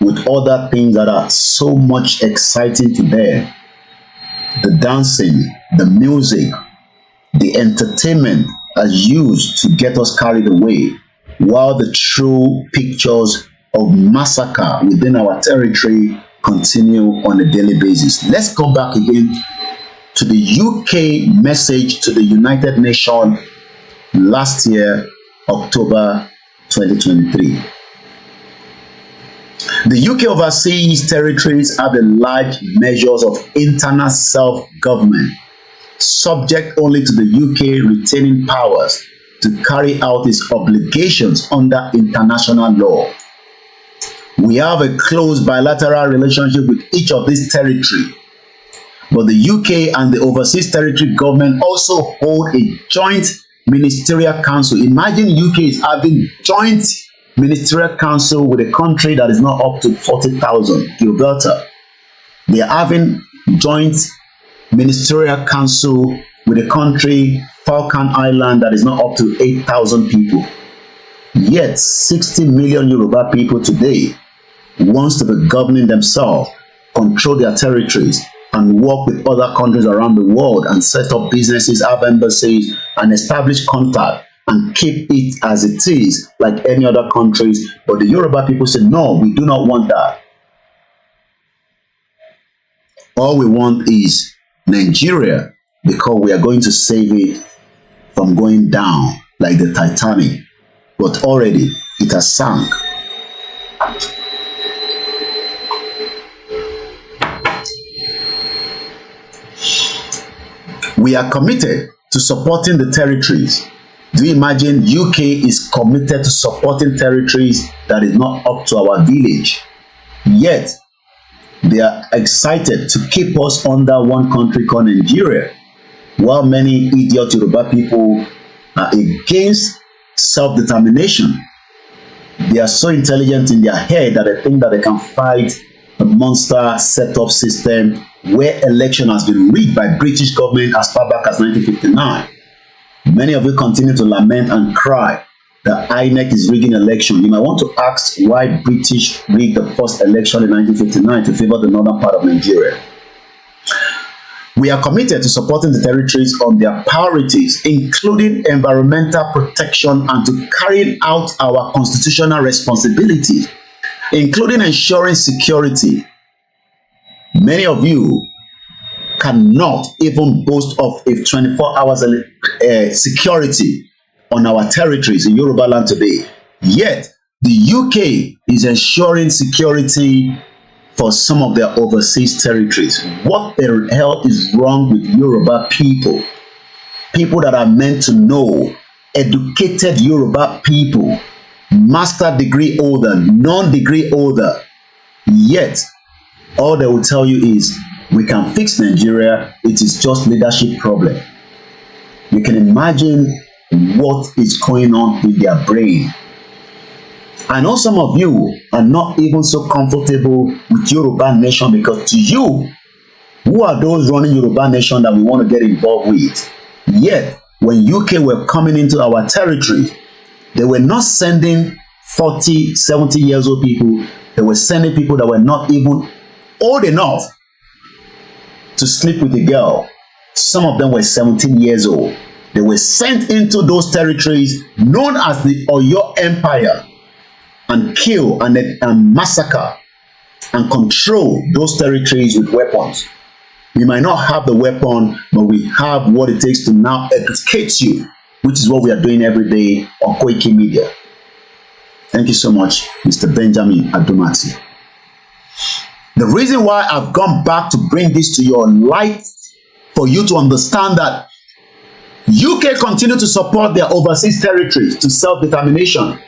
with other things that are so much exciting to them. The dancing, the music, the entertainment as used to get us carried away, while the true pictures of massacre within our territory continue on a daily basis. Let's go back again to the UK message to the United Nations last year, October 2023. The UK overseas territories have a large measures of internal self-government subject only to the UK retaining powers to carry out its obligations under international law. We have a close bilateral relationship with each of these territories, but the UK and the overseas territory government also hold a joint ministerial council. Imagine UK is having joint ministerial council with a country that is not up to 40,000, Gibraltar. They are having joint ministerial council with a country, Falkland Island, that is not up to 8,000 people. Yet 60 million Yoruba people today wants to be governing themselves, control their territories, and work with other countries around the world and set up businesses, have embassies, and establish contact and keep it as it is like any other countries. But the Yoruba people say, no, we do not want that. All we want is Nigeria, because we are going to save it from going down like the Titanic. But already it has sunk. We are committed to supporting the territories. Do you imagine UK is committed to supporting territories that is not up to our village? Yet, they are excited to keep us under one country called Nigeria, while many idiot Yoruba people are against self-determination. They are so intelligent in their head that they think that they can fight a monster set-up system where election has been rigged by British government as far back as 1959. Many of you continue to lament and cry that INEC is rigging election. You might want to ask why British rigged the first election in 1959 to favor the northern part of Nigeria. We are committed to supporting the territories on their priorities, including environmental protection and to carrying out our constitutional responsibility, including ensuring security. Many of you cannot even boast of a 24 hours security on our territories in Yoruba land today. Yet, the UK is ensuring security for some of their overseas territories. What the hell is wrong with Yoruba people? People that are meant to know, educated Yoruba people, master degree holder, non-degree holder. Yet, all they will tell you is, we can fix Nigeria, it is just leadership problem. You can imagine what is going on in their brain. I know some of you are not even so comfortable with Yoruba nation, because to you, who are those running Yoruba nation that we want to get involved with? Yet, when UK were coming into our territory, they were not sending 40, 70 years old people. They were sending people that were not even old enough to sleep with a girl. Some of them were 17 years old. They were sent into those territories known as the Oyo Empire and kill and massacre and control those territories with weapons. We might not have the weapon, but we have what it takes to now educate you, which is what we are doing every day on KOIKIMEDIA. Thank you so much, Mr. Benjamin Adumati. The reason why I've gone back to bring this to your light, for you to understand that UK continue to support their overseas territories to self-determination,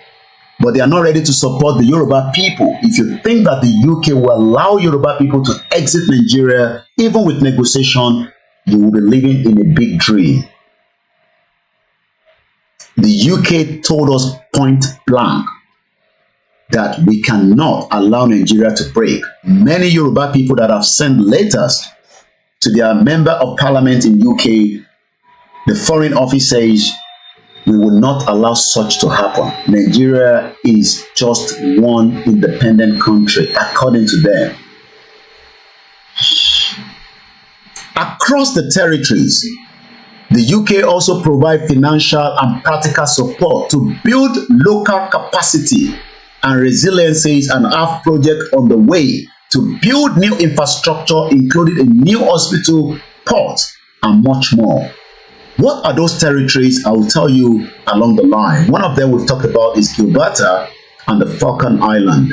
but they are not ready to support the Yoruba people. If you think that the UK will allow Yoruba people to exit Nigeria, even with negotiation, you will be living in a big dream. The UK told us point blank that we cannot allow Nigeria to break. Many Yoruba people that have sent letters to their member of parliament in UK, the foreign office says, we will not allow such to happen. Nigeria is just one independent country, according to them. Across the territories, the UK also provide financial and practical support to build local capacity and resiliencies, and have projects on the way to build new infrastructure, including a new hospital, port, and much more. What are those territories? I will tell you along the line. One of them we've talked about is Gibraltar and the Falkland Island.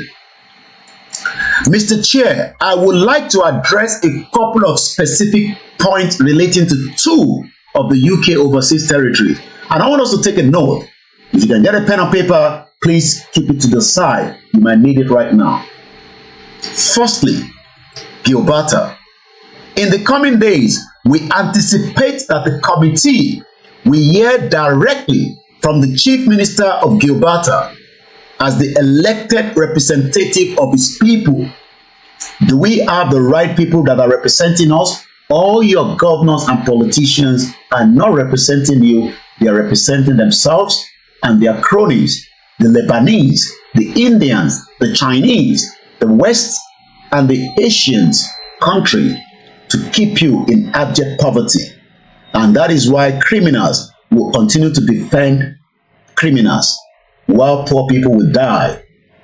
Mr. Chair, I would like to address a couple of specific points point relating to 2 of the UK overseas territories. And I want us to take a note. If you can get a pen and paper, please keep it to the side. You might need it right now. Firstly, Gibraltar. In the coming days, we anticipate that the committee will hear directly from the Chief Minister of Gibraltar as the elected representative of his people. Do we have the right people that are representing us? All your governors and politicians are not representing you. They are representing themselves and their cronies, the Lebanese, the Indians, the Chinese, the West, and the Asians country to keep you in abject poverty. And that is why criminals will continue to defend criminals while poor people will die.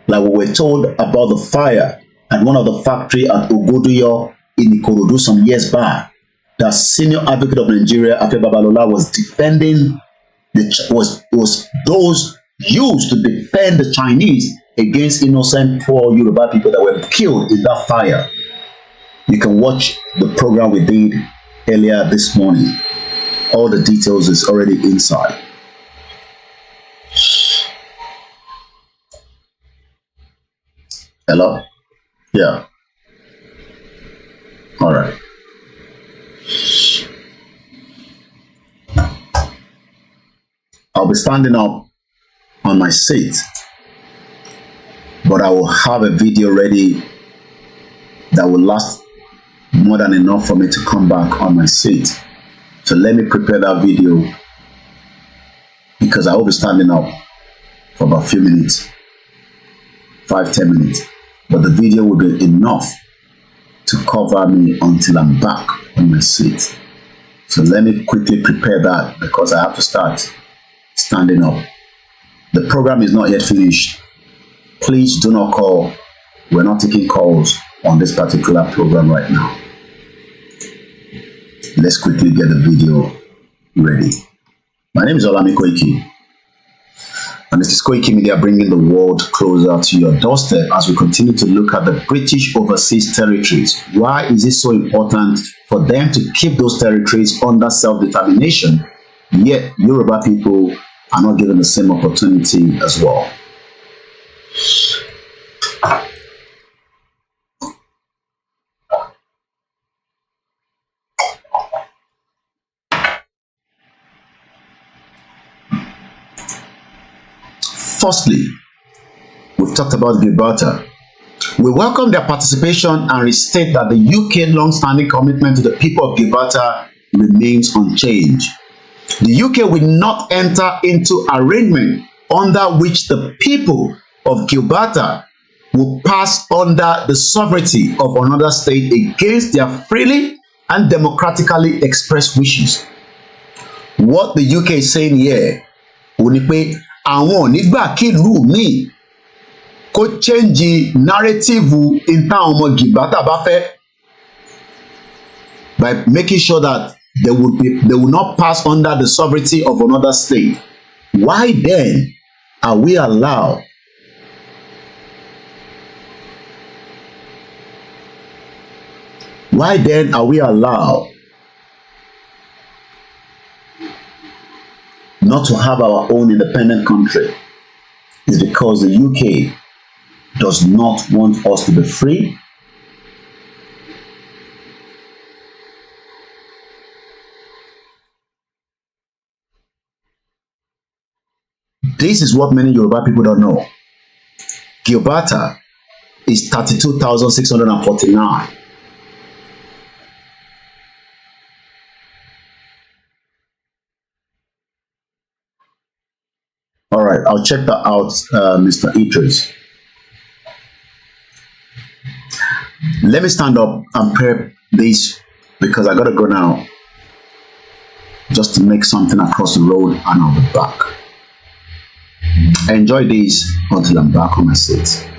Like we were told about the fire at one of the factory at Ogoduyo in Ikorodu some years back. The senior advocate of Nigeria, Afe Babalola, was defending was those used to defend the Chinese against innocent poor Yoruba people that were killed in that fire. You can watch the program we did earlier this morning. All the details is already inside. Hello? Yeah. All right. I'll be standing up on my seat, but I will have a video ready that will last more than enough for me to come back on my seat. So let me prepare that video, because I will be standing up for about a few minutes, 5-10 minutes, but the video will be enough to cover me until I'm back on my seat. So let me quickly prepare that, because I have to start standing up. The program is not yet finished. Please do not call. We're not taking calls on this particular program right now. Let's quickly get the video ready. My name is Koiki, and this is KOIKIMEDIA, bringing the world closer to your doorstep as we continue to look at the British overseas territories. Why is it so important for them to keep those territories under self-determination, yet Yoruba people are not given the same opportunity as well? Firstly, we've talked about Gibraltar. We welcome their participation and restate that the UK long-standing commitment to the people of Gibraltar remains unchanged. The UK will not enter into arrangement under which the people of Gibraltar will pass under the sovereignty of another state against their freely and democratically expressed wishes. What the UK is saying here, àwọn ò ní gbà kí ìlú míì kó change narrative in táwọn ọmọ Gibraltar bá fẹ́, by making sure that they will not pass under the sovereignty of another state. Why then are we allowed not to have our own independent country? Is because the UK does not want us to be free. This is what many Yoruba people don't know. Gibraltar is 32,649. All right, I'll check that out, Mr. Idris. Let me stand up and prep this, because I gotta go now, just to make something across the road, and I'll be back. Enjoy this until I'm back on my seat.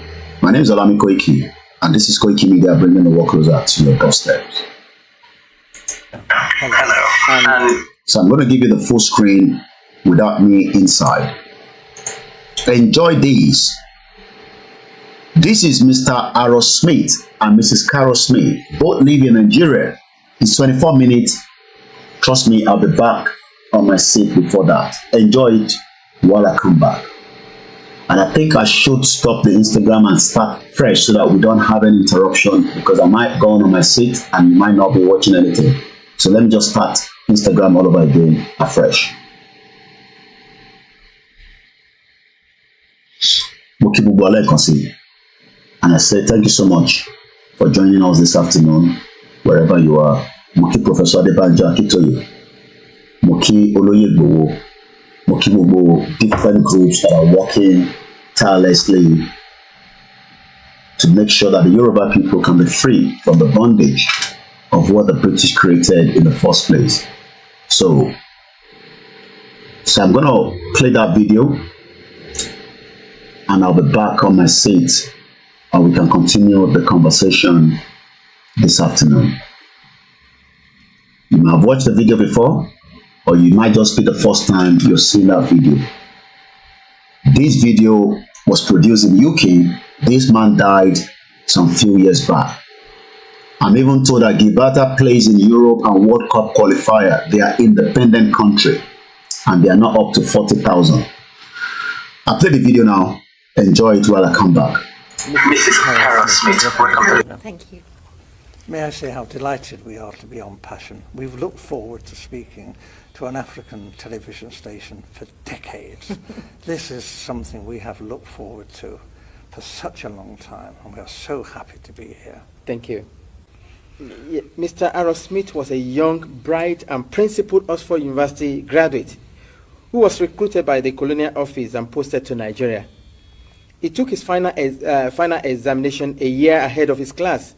My name is Koiki, and this is KOIKIMEDIA, bringing the world closer to your doorstep. Hello. So I'm going to give you the full screen without me inside. Enjoy this. This is Mr. Aaron Smith and Mrs. Carol Smith. Both live in Nigeria. It's 24 minutes. Trust me, I'll be back on my seat before that. Enjoy it while I come back. And I think I should stop the Instagram and start fresh so that we don't have any interruption, because I might go on my seat and you might not be watching anything. So let me just start Instagram all over again afresh. And I say thank you so much for joining us this afternoon, wherever you are. Moki Professor ADEBANJI AKINTOYE, Moki Oluwole, Moki Gbogbo different groups that are working tirelessly to make sure that the Yoruba people can be free from the bondage of what the British created in the first place. So I'm going to play that video and I'll be back on my seat and we can continue the conversation this afternoon. You might have watched the video before, or you might just be the first time you're seeing that video. This video was produced in UK. This man died some few years back. I'm even told that Gibraltar plays in Europe and World Cup qualifier. They are independent country and they are not up to 40,000. I'll play the video now. Enjoy it while I come back. Mrs. Carol Smith, welcome. Thank you. May I say how delighted we are to be on Passion. We've looked forward to speaking to an African television station for decades. This is something we have looked forward to for such a long time, and we are so happy to be here. Thank you. Mr. Aaron Smith was a young, bright, and principled Oxford University graduate who was recruited by the Colonial Office and posted to Nigeria. He took his final examination a year ahead of his class.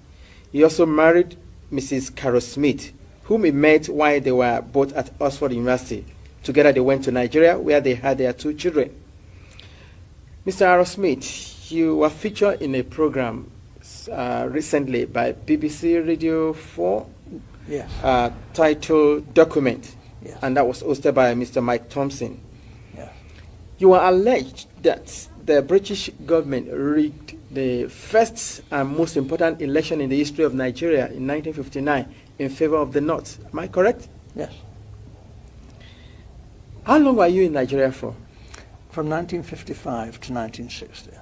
He also married Mrs. Carol Smith, whom he met while they were both at Oxford University. Together they went to Nigeria, where they had their 2 children. Mr. Aaron Smith, you were featured in a program recently by BBC Radio 4, Yes. titled Document, Yes. and that was hosted by Mr. Mike Thompson. Yes. You are alleged that the British government rigged the first and most important election in the history of Nigeria in 1959 in favor of the North. Am I correct? Yes. How long were you in Nigeria for? From 1955 to 1960.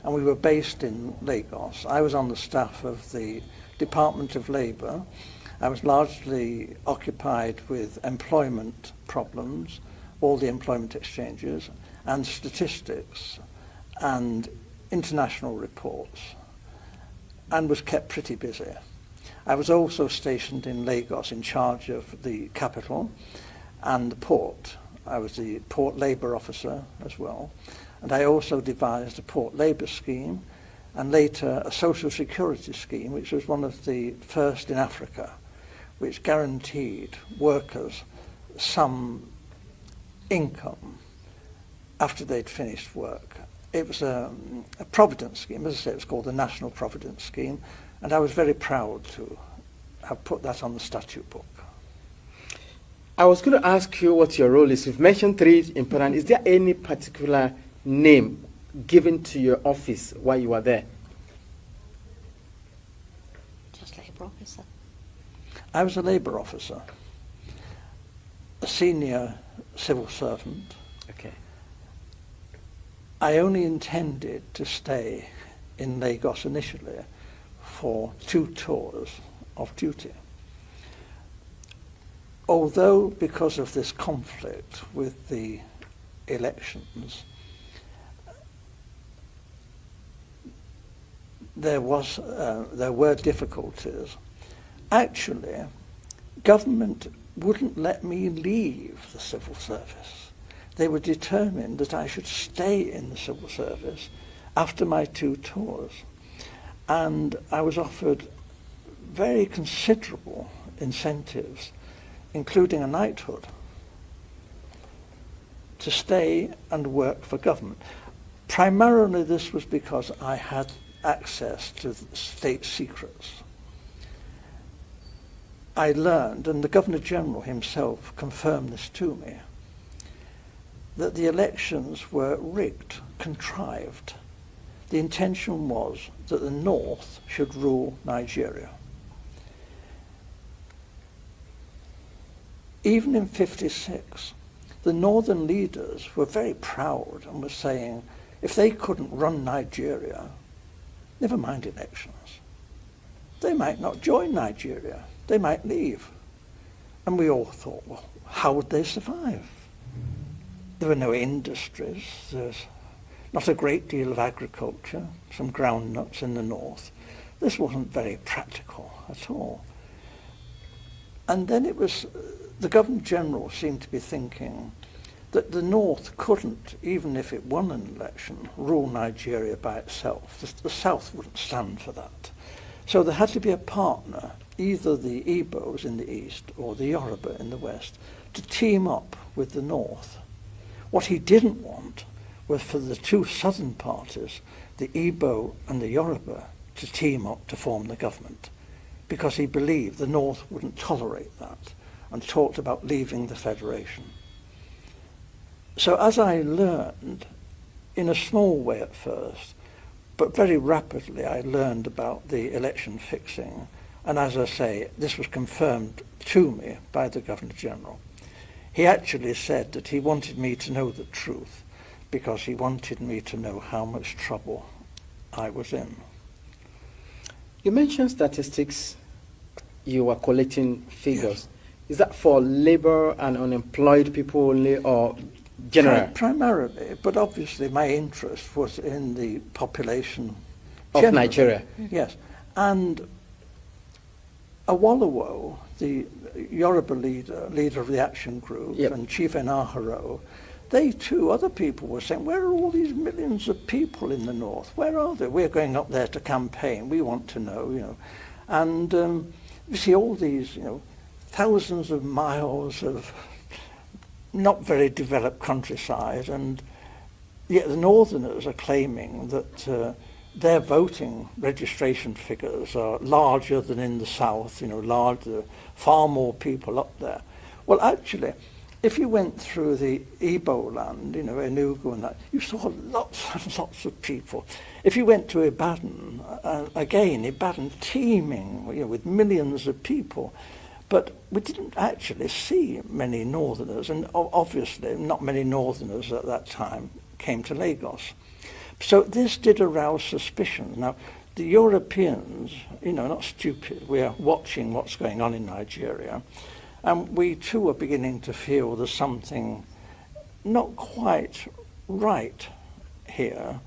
And we were based in Lagos. I was on the staff of the Department of Labour. I was largely occupied with employment problems, all the employment exchanges, and statistics, and international reports, and was kept pretty busy. I was also stationed in Lagos in charge of the capital and the port. I was the port labour officer as well, and I also devised a port labour scheme and later a social security scheme, which was one of the first in Africa, which guaranteed workers some income after they'd finished work. It was a providence scheme. As I say, it was called the National Providence Scheme, and I was very proud to have put that on the statute book. I was going to ask you what your role is. You've mentioned 3 important. Is there any particular name given to your office while you were there? Just labour officer. I was a labour officer, a senior civil servant. Okay. I only intended to stay in Lagos initially for 2 tours of duty. Although, because of this conflict with the elections, there were difficulties. Actually, government wouldn't let me leave the civil service. They were determined that I should stay in the civil service after my 2 tours. And I was offered very considerable incentives, including a knighthood, to stay and work for government. Primarily this was because I had access to state secrets. I learned, and the Governor-General himself confirmed this to me, that the elections were rigged, contrived. The intention was that the North should rule Nigeria. even in 56, the northern leaders were very proud and were saying, if they couldn't run Nigeria, never mind elections, they might not join Nigeria, they might leave. And we all thought, well, how would they survive? There were no industries, there's not a great deal of agriculture, some groundnuts in the north. This wasn't very practical at all. And then it was, the Governor-General seemed to be thinking that the North couldn't, even if it won an election, rule Nigeria by itself. The South wouldn't stand for that. So there had to be a partner, either the Igbos in the east or the Yoruba in the west, to team up with the North. What he didn't want was for the two southern parties, the Igbo and the Yoruba, to team up to form the government, because he believed the North wouldn't tolerate that and talked about leaving the federation. So as I learned, in a small way at first, but very rapidly I learned about the election fixing, and as I say, this was confirmed to me by the Governor-General. He actually said that he wanted me to know the truth because he wanted me to know how much trouble I was in. You mentioned statistics, you were collecting figures. Yes. Is that for labor and unemployed people only, or general? Primarily, but obviously my interest was in the population of generally. Nigeria. Yes, and Oluwole, the Yoruba leader of the action group, yep, and Chief Enaharo, they too, other people were saying, where are all these millions of people in the north? Where are they? We're going up there to campaign. We want to know, you know. And you see all these, you know, thousands of miles of not very developed countryside, and yet the northerners are claiming that their voting registration figures are larger than in the south, you know, larger, far more people up there. Well, actually, if you went through the Igbo land, you know, Enugu and that, you saw lots and lots of people. If you went to Ibadan, again, Ibadan teeming, you know, with millions of people. But we didn't actually see many northerners, and obviously not many northerners at that time came to Lagos. So this did arouse suspicion. Now, the Europeans, you know, not stupid, we are watching what's going on in Nigeria, and we too are beginning to feel there's something not quite right here,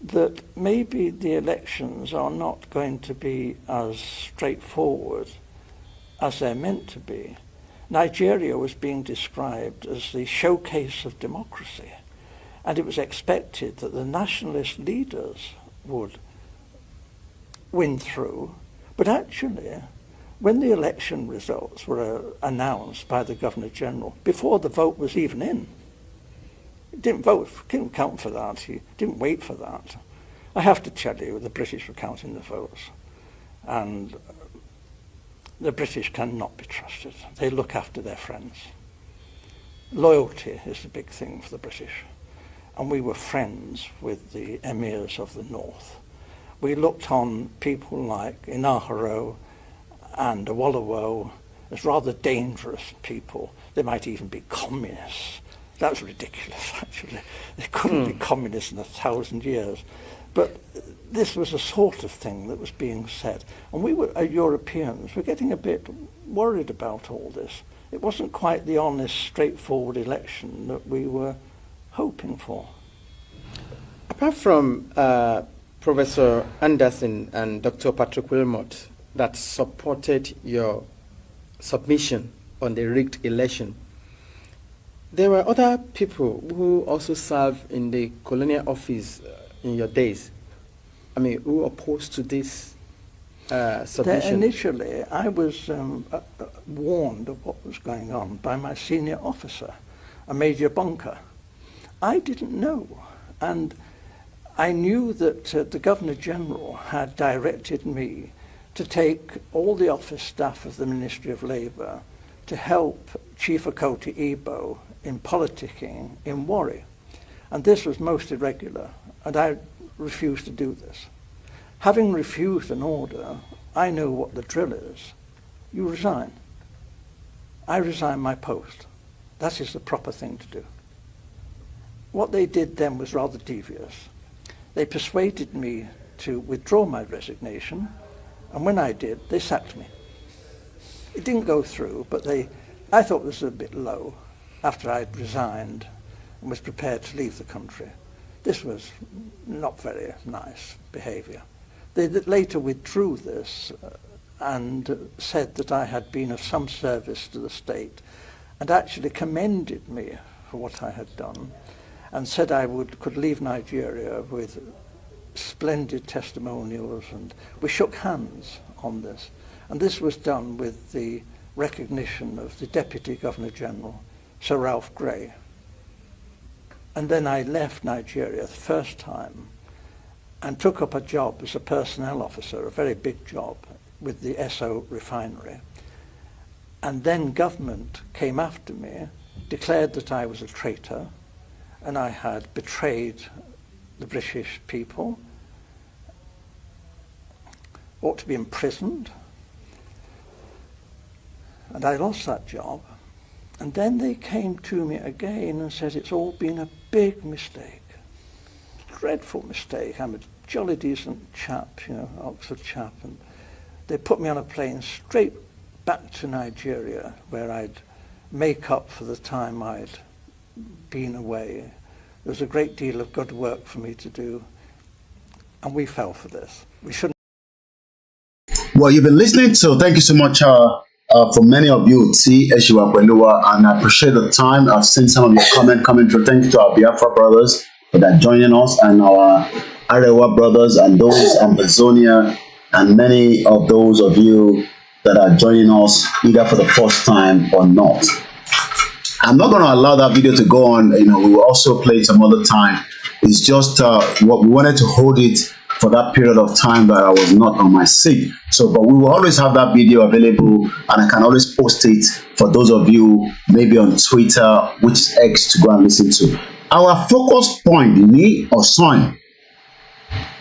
that maybe the elections are not going to be as straightforward as they're meant to be. Nigeria was being described as the showcase of democracy, and it was expected that the nationalist leaders would win through. But actually, when the election results were announced by the Governor-General, before the vote was even in, he didn't vote, didn't count for that, he didn't wait for that. I have to tell you, the British were counting the votes, and the British cannot be trusted. They look after their friends. Loyalty is the big thing for the British. And we were friends with the emirs of the north. We looked on people like Enaharo and Oluwole as rather dangerous people. They might even be communists. That was ridiculous, actually. They couldn't be communists in 1,000 years. But this was the sort of thing that was being said. And we were, Europeans, were getting a bit worried about all this. It wasn't quite the honest, straightforward election that we were hoping for. Apart from Professor Anderson and Dr. Patrick Wilmot that supported your submission on the rigged election, there were other people who also served in the colonial office in your days. I mean, who opposed to this submission? Initially, I was warned of what was going on by my senior officer, a Major Bunker. I didn't know, and I knew that the Governor-General had directed me to take all the office staff of the Ministry of Labour to help Chief Okoti Igbo in politicking in Warri. And this was most irregular, and I refused to do this. Having refused an order, I know what the drill is. You resign. I resign my post. That is the proper thing to do. What they did then was rather devious. They persuaded me to withdraw my resignation, and when I did, they sacked me. It didn't go through, but I thought this was a bit low after I'd resigned and was prepared to leave the country. This was not very nice behaviour. They later withdrew this and said that I had been of some service to the state, and actually commended me for what I had done, and said I could leave Nigeria with splendid testimonials, and we shook hands on this. And this was done with the recognition of the Deputy Governor General, Sir Ralph Grey. And then I left Nigeria the first time and took up a job as a personnel officer, a very big job, with the Esso refinery. And then government came after me, declared that I was a traitor, and I had betrayed the British people, ought to be imprisoned, and I lost that job. And then they came to me again and said it's all been a big mistake, dreadful mistake. I'm a jolly decent chap, you know, Oxford chap, and they put me on a plane straight back to Nigeria, where I'd make up for the time I'd been away. There was a great deal of good work for me to do, and we fell for this. We shouldn't. Well, you've been listening, so thank you so much for many of you, T. Eshiwapelua, and I appreciate the time. I've seen some of your comment coming through. Thank you to our Biafra brothers for that joining us, and our Arewa brothers, and those Amazonia, and many of those of you that are joining us either for the first time or not. I'm not going to allow that video to go on. You know, we will also play it some other time. It's just what we wanted to hold it for that period of time that I was not on my seat. So, but we will always have that video available, and I can always post it for those of you maybe on Twitter, which is X, to go and listen to. Our focus point ní ọ̀sán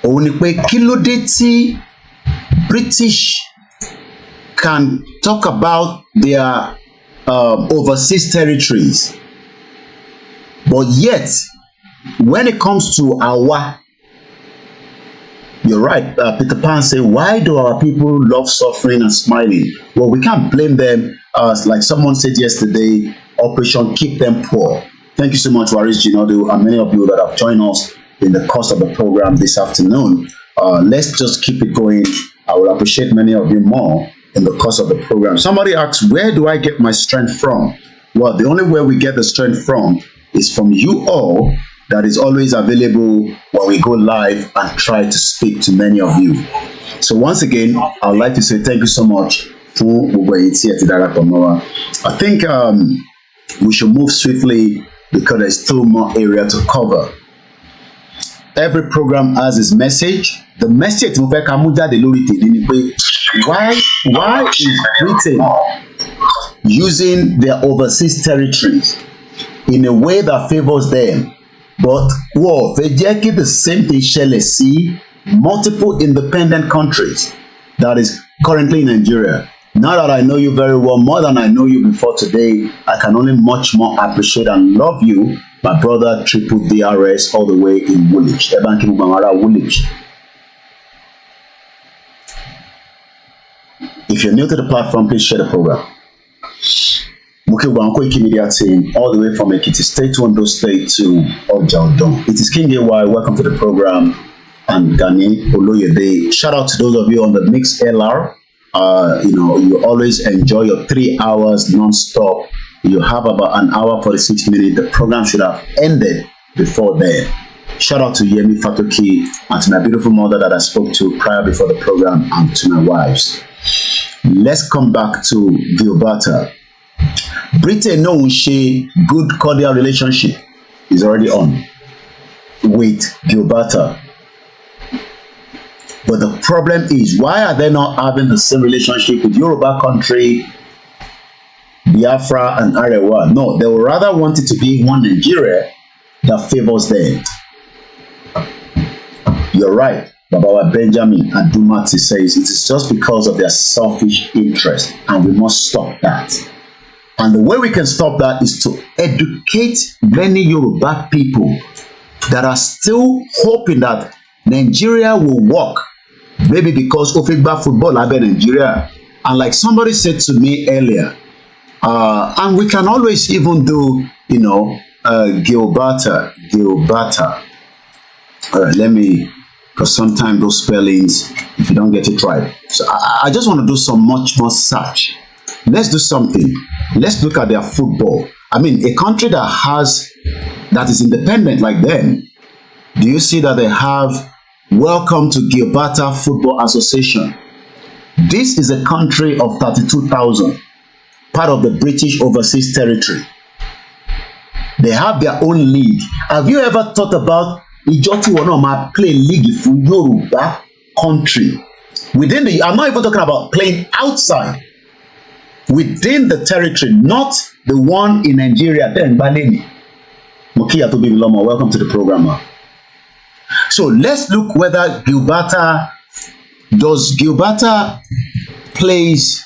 òun ni pé kí ló dé tí British can talk about their overseas territories, but yet when it comes to our, you're right, Peter Pan say, why do our people love suffering and smiling? Well, we can't blame them. Like someone said yesterday, Operation Keep Them Poor. Thank you so much, Waris Jinodu, and many of you that have joined us in the course of the program this afternoon. Let's just keep it going. I will appreciate many of you more in the course of the program. Somebody asks, where do I get my strength from? Well, the only way we get the strength from is from you all, that is always available when we go live and try to speak to many of you. So once again, I would like to say thank you so much for I think we should move swiftly because there's still more area to cover. Every program has its message. The message why is Britain using their overseas territories in a way that favors them? But the same thing shall see multiple independent countries that is currently in Nigeria. Now that I know you very well, more than I know you before today, I can only much more appreciate and love you, my brother Triple DRS, all the way in Woolwich. Woolwich. If you're new to the platform, please share the program. KOIKIMEDIA team, all the way from Ekiti State to Ondo State to Ajala. It is King AY. Welcome to the program. And Gani Oloyede. Shout out to those of you on the Mix LR. You know, you always enjoy your 3 hours non-stop. You have about an hour 46 minutes. The program should have ended before then. Shout out to Yemi Fatoki and to my beautiful mother that I spoke to prior before the program, and to my wives. Let's come back to Gibraltar. Britain knows she good cordial relationship is already on with Gibraltar. But the problem is, why are they not having the same relationship with Yoruba country, Biafra and Arewa? No, they would rather want it to be one Nigeria that favors them. You're right, Baba Benjamin and Dumati says it is just because of their selfish interest, and we must stop that. And the way we can stop that is to educate many Yoruba people that are still hoping that Nigeria will work. Maybe because Ofigba football abẹ Nigeria. And like somebody said to me earlier, and we can always even do, you know, Gibraltar. Let me, because sometimes those spellings, if you don't get it right. So I just want to do some much more search. Let's do something. Let's look at their football. I mean, a country that is independent like them, do you see that they have Welcome to Gibraltar Football Association? This is a country of 32,000, part of the British Overseas Territory. They have their own league. Have you ever thought about Ijoti Wonoma play league for Yoruba country? Within the, I'm not even talking about playing outside. Within the territory, not the one in Nigeria. Then Baleni. Mokia to be Loma, welcome to the program. So let's look whether Gibraltar plays.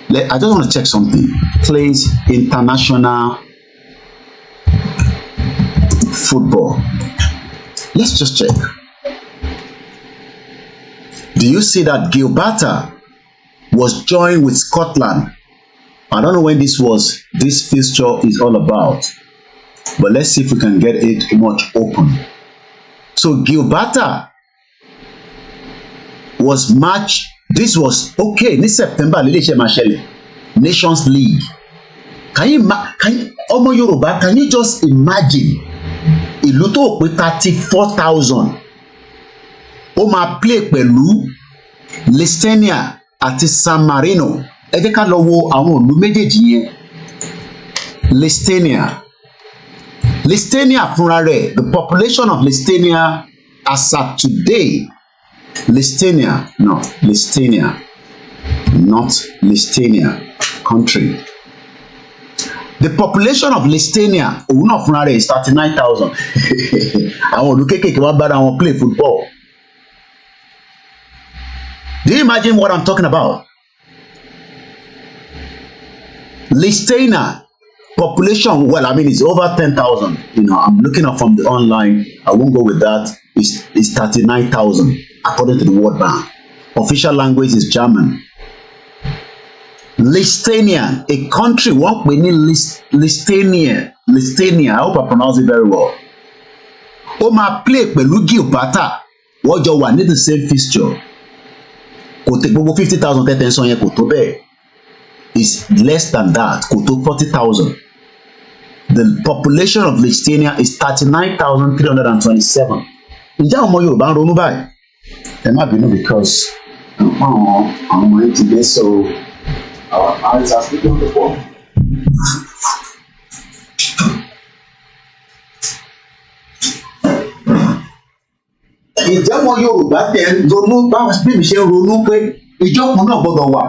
I just want to check something. Plays international football. Let's just check. Do you see that Gibraltar was joined with Scotland? I don't know when this fixture is all about, but let's see if we can get it much open. So Gibraltar was match. This was okay. This September, Nations League. Can you Omo Yoruba? Can you just imagine? Ìlú tó pé 34,000. Ó máa play pẹ̀lú Listenia àti San Marino. Ẹ jẹ́ ká lọ wo àwọn ìlú méjèèjì yẹn. Listenia fúnra rẹ̀, the population of Listenia as at today, Listenia, not Listenia country. The population of Listenia, òun náà fúnra rẹ̀ is 39,000. Àwọn ìlú kékèké wá bára wọn play football. Do you imagine what I'm talking about? Listenia population, well, I mean, it's over 10,000. You know, I'm looking up from the online. I won't go with that. It's 39,000 according to the World Bank. Official language is German. Listenia, a country, what we need Listenia. I hope I pronounce it very well. Ó máa play pẹ̀lú Gibraltar. Wọ́n jọ wà ní the same fixture. Kò tẹ gbogbo 50,000 tẹ́tẹ́ sọ yẹn kò tó bẹ́ẹ̀. It's less than that. Kò tó 40,000. The population of Listenia is 39,327. Ǹjẹ́ àwọn ọmọ Yorùbá ń ronú báyìí? Ẹ má bínú because àwọn ọmọ yìí ti dé so our eyes have to be on the ball. Ǹjẹ́ ọmọ Yorùbá tẹ̀ ń ronú báwọn bí mi ṣe ń ronú pé ìjọkùn náà gbọ́dọ̀ wà?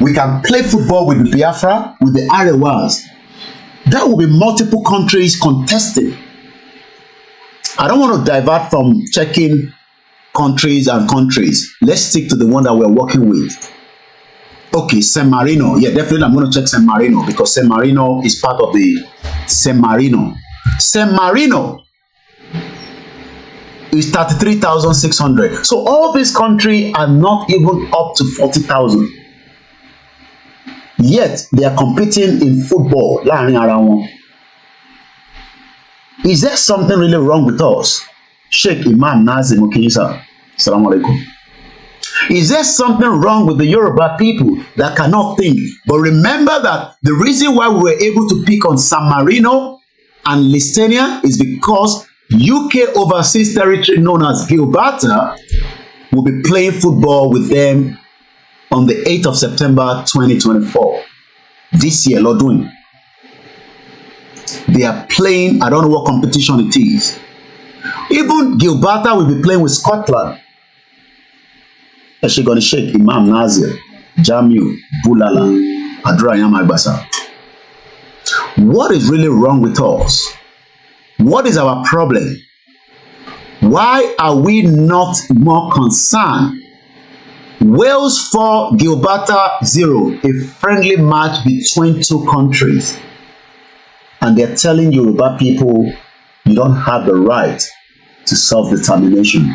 We can play football with the Biafra, with the Arewas. That will be multiple countries contesting. I don't want to divert from checking countries and countries. Let's stick to the one that we're working with. Okay, San Marino. Yeah, definitely I'm going to check San Marino because San Marino is part of the San Marino. San Marino is 33,600. So all these countries are not even up to 40,000. Yet they are competing in football. Láàrin ara wọn. Is there something really wrong with us? Sheikh Imam Nazim Okiyisa. Assalamu alaikum. Is there something wrong with the Yoruba people that cannot think? But remember that the reason why we were able to pick on San Marino and Listenia is because UK Overseas Territory known as Gibraltar will be playing football with them on the 8th of September 2024. This year, Lord doing. They are playing, I don't know what competition it is. Even Gibraltar will be playing with Scotland. Sheikh Sheikh Imam Nazir, Jamiu, Bulala, Adura Yamagbasa. What is really wrong with us? What is our problem? Why are we not more concerned Wales 4, Gibraltar 0, a friendly match between two countries. And they're telling Yoruba people, you don't have the right to self-determination.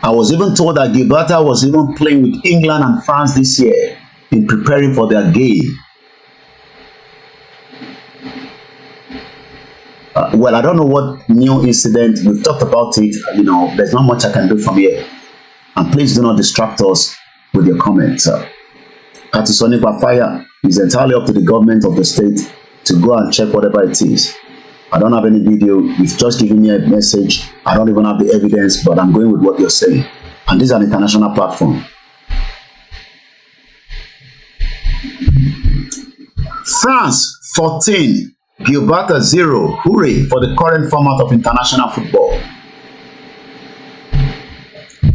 I was even told that Gibraltar was even playing with England and France this year in preparing for their game. Well, I don't know what new incident. We've talked about it. You know, there's not much I can do from here. And please do not distract us with your comments. Katusonipa fire is entirely up to the government of the state to go and check whatever it is. I don't have any video. You've just given me a message. I don't even have the evidence, but I'm going with what you're saying. And this is an international platform. France 14, Gibraltar 0. Hooray for the current format of international football.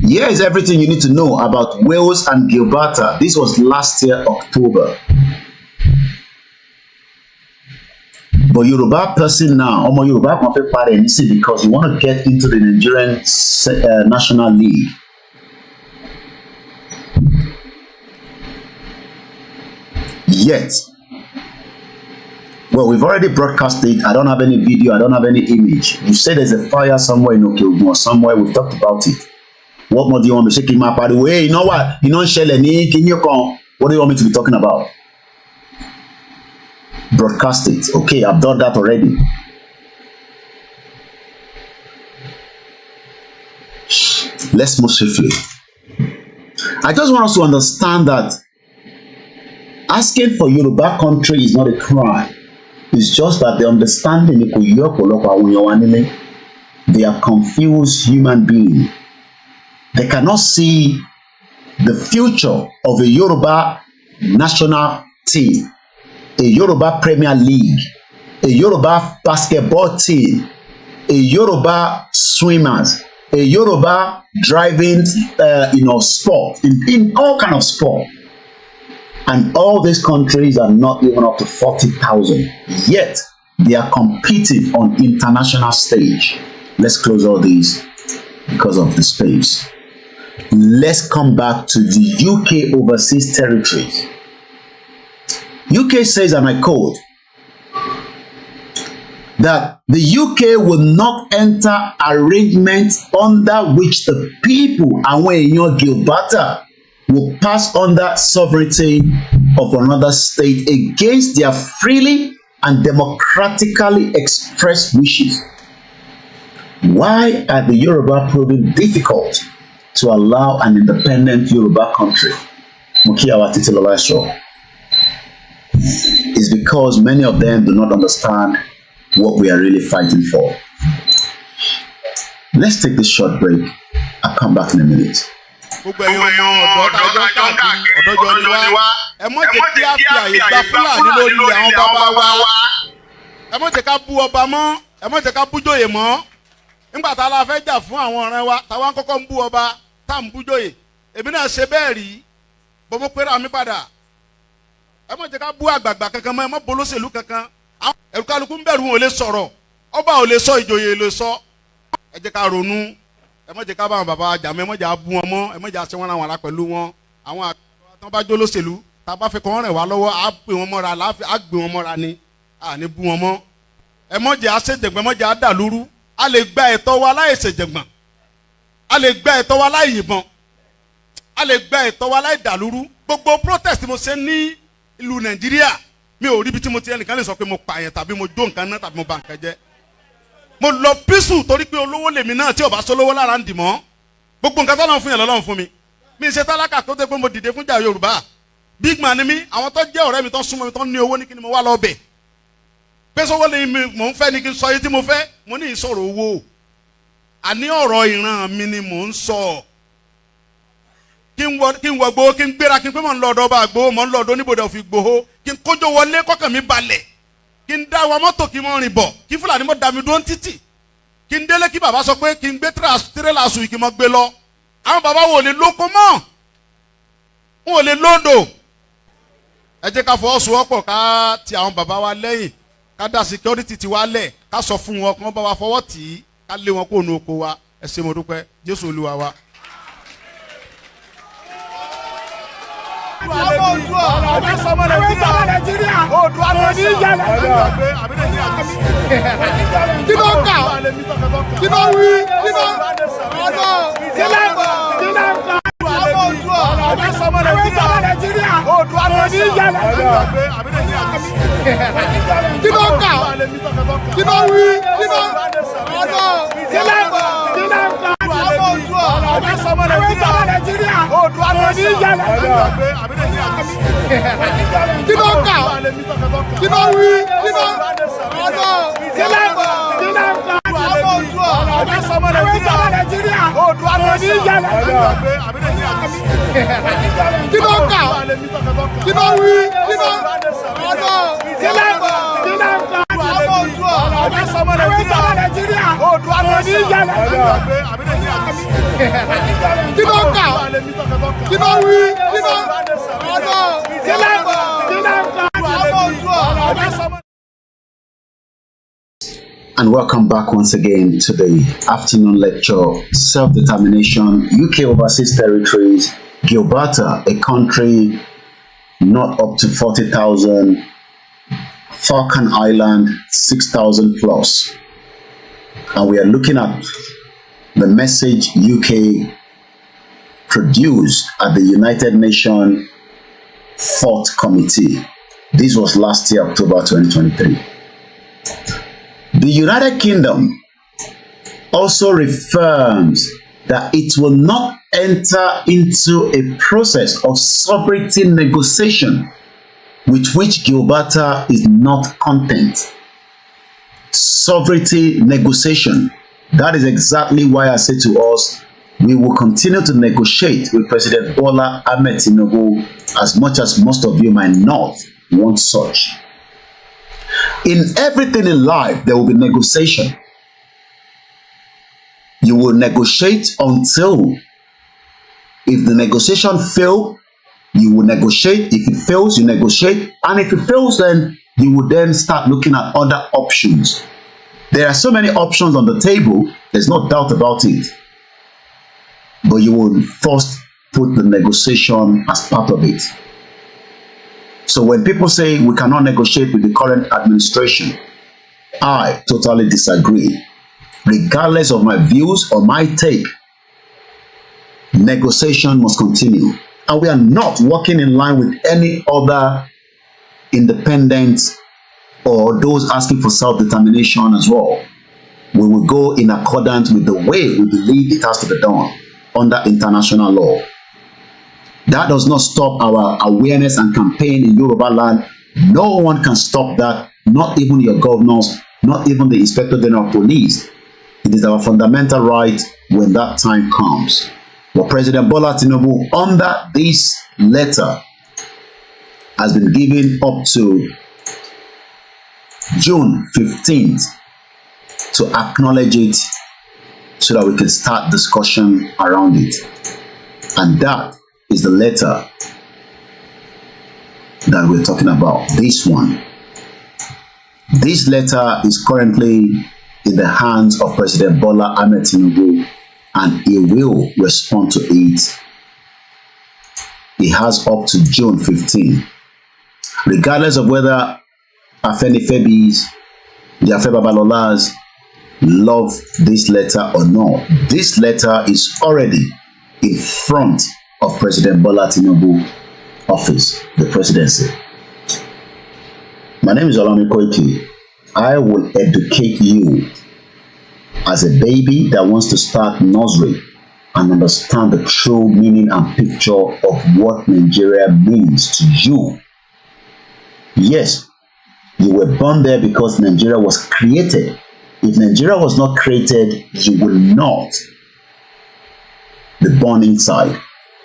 Here is everything you need to know about Wales and Gibraltar. This was last year, October. But Yoruba person now, Omo Yoruba can party because you want to get into the Nigerian National League. Yet, well, we've already broadcast it. I don't have any video. I don't have any image. You say there's a fire somewhere in Okeogun or somewhere. We've talked about it. What more do you want me to shake my party? Hey, you know what? You know, Shelly, can you come? What do you want me to be talking about? Broadcast it. Okay, I've done that already. Let's move swiftly. I just want us to understand that asking for Yoruba country is not a crime. It's just that the understanding they are confused human beings. They cannot see the future of a Yoruba national team, a Yoruba Premier League, a Yoruba basketball team, a Yoruba swimmers, a Yoruba driving, sport, in all kind of sport. And all these countries are not even up to 40,000. Yet, they are competing on international stage. Let's close all these because of the space. Let's come back to the UK overseas territories. UK says, and I quote, that the UK will not enter arrangements under which the people and when your Gibraltar will pass under sovereignty of another state against their freely and democratically expressed wishes. Why are the Yoruba proving difficult to allow an independent Yoruba country? It's because many of them do not understand what we are really fighting for. Let's take this short break. I'll come back in a minute. Gbogbo ẹ̀yin ọmọ ọ̀dọ́ tájọ́ káàkiri ọ̀dọ́jọ́ ni wá ẹ mọ̀ jẹ́ kí á fi àyè gba Fúlàní lórí àwọn bàbá wa ẹ mọ̀ jẹ́ ká bú ọba mọ́ ẹ mọ̀ jẹ́ ká bú jòyè mọ́ nígbà tá a la fẹ́ jà fún àwọn ọ̀rẹ́ wa táwa ń kọ́kọ́ ń bú ọba tá à ń bú jòyè èmi náà ṣe bẹ́ẹ̀ rí bọ́mọ pẹ́rẹ́ àmì padà ẹ mọ̀ jẹ́ ká bú àgbààgbà kankan mọ́ ẹ mọ̀ bolóṣèlú kankan ẹ̀rù kálukú ń bẹ̀rù wọn ò lè sọ̀rọ̀ ọba ò lè sọ ìjòyè lè sọ ẹ jẹ́ ká ronú. Ẹ má jẹ́ ká bá àwọn bàbá àjàmọ́ ẹ má jẹ́ abú wọn mọ́ ẹ má jẹ́ àṣẹ wọn àwọn ará pẹ̀lú wọn àwọn àtọ́ bá jó lóṣèlú tá a bá fẹ́ kọ́ wọn rẹ̀ wá lọ́wọ́ á gbé wọn mọ́ra á gbé wọn mọ́ra ni à ní bú wọn mọ́ ẹ má jẹ́ àṣejẹ̀gbọ́n ẹ má jẹ́ àdàlúrú a lè gba ẹ̀tọ́ wa láì ṣèjẹ̀gbọ́n a lè gba ẹ̀tọ́ wa láì yìnbọn a lè gba ẹ̀tọ́ wa láì dàlúrú gbogbo protest mo ṣe ní ìlú Nàìjíríà mi ò rí ibi tí mo ti ẹnìkan lè sọ pé mo pààyàn tàbí mo jó nǹkan náà tàbí mo bà nǹkan jẹ́ mo lọ písù torí pé olówó lèmi náà tí ò bá sólówó lára ń dì mọ́ gbogbo nǹkan tọ́lọ́run fún yẹn lọ́lọ́run fún mi mi ṣe tálákà tó dé pé mo dìde fún jà Yorùbá big man ni mí àwọn tó jẹ́ ọ̀rẹ́ mi tó súnmọ́ mi tó ní owó ní kí ni mo wá lọ bẹ̀ pé sọ́wọ́ lè mi mò ń fẹ́ ni kí n sọ yìí tí mo fẹ́ mo ní ìsọ̀rọ̀ owó àní ọ̀rọ̀ ìran mi ni mò ń sọ kí n wọ gbowó kí n gbéra kí n pé mò ń lọ ọ̀dọ̀ ọba àgbowó mò ń lọ ọ̀dọ̀ oníbodè òfin gbowó kí n kójó wọlé kọ́kàn mi balẹ̀ kí n dá wa mọ́tò kí n mọ́ rìn bọ̀ kí Fúlàní mọ́ dá mi dúró títì kí n délé kí bàbá sọ pé kí n gbé tírélà sùn kí n mọ́ gbé lọ àwọn bàbá wo lè lóko mọ́ wọn ò lè lódò ẹ jẹ́ ká fọwọ́sowọ́pọ̀ ká ti àwọn bàbá wa lẹ́yìn ká dá security ti wa lẹ̀ ká sọ fún wọn kí wọ́n bá wa fọwọ́ tì í ká lé wọn kó nu oko wa ẹ ṣé mo dúpẹ́ Jésù Olúwa wa. Ọ̀dà sọmọ Nàìjíríà. Oòduà nation. Kí ló kà? Kí ló wí? Kí ló ọ̀dọ̀? Kí ló kà? Ọ̀dà sọmọ Nàìjíríà. Oòduà nation. Kí ló kà? Kí ló wí? Kí ló ọ̀dọ̀? Kí ló kà? Ọ̀dà sọmọ Nàìjíríà. Oòduà nation. Kí ló kà? Kí ló wí? Kí ló ọ̀dọ̀? Kí ló kà? Ọ̀dà sọmọ Nàìjíríà. Oòduà nation. Kí ló kà? Kí ló wí? Kí ló ọ̀dọ̀? Kí ló kà? Ọ̀dà sọmọ Nàìjíríà. Oòduà nation. Kí ló kà? Kí ló wí? Kí ló ọ̀dọ̀? Kí ló kà? And welcome back once again to the afternoon lecture, Self-Determination, UK Overseas Territories, Gibraltar, a country not up to 40,000, Falkland Island, 6,000 plus. And we are looking at the message UK produced at the United Nations 4th Committee. This was last year, October 2023. The United Kingdom also reaffirms that it will not enter into a process of sovereignty negotiation with which Gibraltar is not content. Sovereignty negotiation. That is exactly why I say to us, we will continue to negotiate with President Bola Ahmed Tinubu, as much as most of you might not want such. In everything in life, there will be negotiation. You will negotiate until, if the negotiation fails, you will negotiate. If it fails, you negotiate. And if it fails, then you will then start looking at other options. There are so many options on the table, there's no doubt about it. But you will first put the negotiation as part of it. So when people say we cannot negotiate with the current administration, I totally disagree. Regardless of my views or my take, negotiation must continue. And we are not working in line with any other independent or those asking for self-determination as well. We will go in accordance with the way we believe it has to be done under international law. That does not stop our awareness and campaign in Yoruba land. No one can stop that, not even your governors, not even the Inspector General of Police. It is our fundamental right when that time comes. But President Bola Tinubu, under this letter, has been given up to June 15th to acknowledge it so that we can start discussion around it. And that is the letter that we're talking about, this one. This letter is currently in the hands of President Bola Ahmed Tinubu, and he will respond to it. He has up to June 15. Regardless of whether Afenifere, the Afe Babalolas love this letter or not, this letter is already in front of President Bola Tinubu office, the presidency. My name is Koiki. I will educate you as a baby that wants to start nursery and understand the true meaning and picture of what Nigeria means to you. Yes, you were born there because Nigeria was created. If Nigeria was not created, you will not be born inside.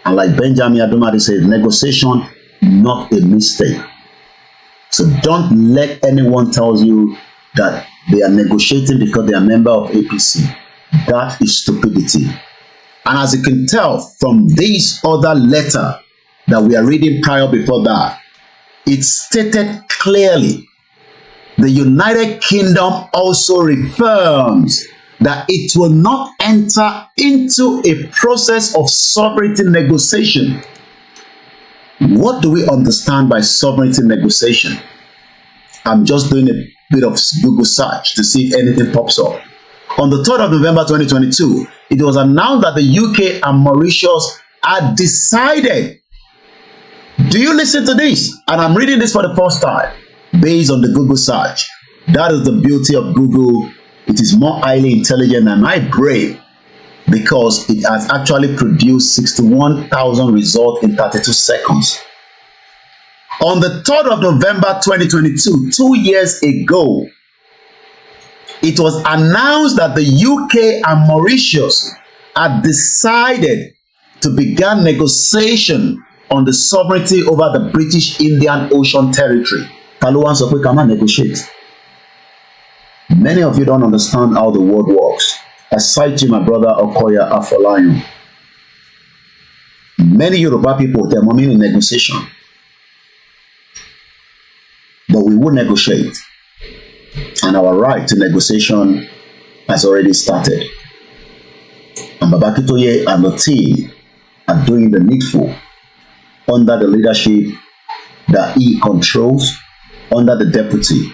And like Benjamin Adumari says, negotiation, not a mistake. So don't let anyone tell you that they are negotiating because they are a member of APC. That is stupidity. And as you can tell from this other letter that we are reading prior before that, it stated clearly the United Kingdom also reaffirms that it will not enter into a process of sovereignty negotiation. What do we understand by sovereignty negotiation? I'm just doing a bit of Google search to see if anything pops up. On the 3rd of November 2022, it was announced that the UK and Mauritius had decided. Do you listen to this? And I'm reading this for the first time based on the Google search. That is the beauty of Google. It is more highly intelligent than my brain because it has actually produced 61,000 results in 32 seconds. On the 3rd of November 2022, 2 years ago, it was announced that the UK and Mauritius had decided to begin negotiation on the sovereignty over the British Indian Ocean Territory. Paluan sọ pé ká má negotiate. Many of you don't understand how the world works. I cite you, my brother Okoya Afolayan. Many Yoruba people, they're mommy in negotiation. But we will negotiate. And our right to negotiation has already started. And Baba Akintoye and the team are doing the needful under the leadership that he controls, under the deputy.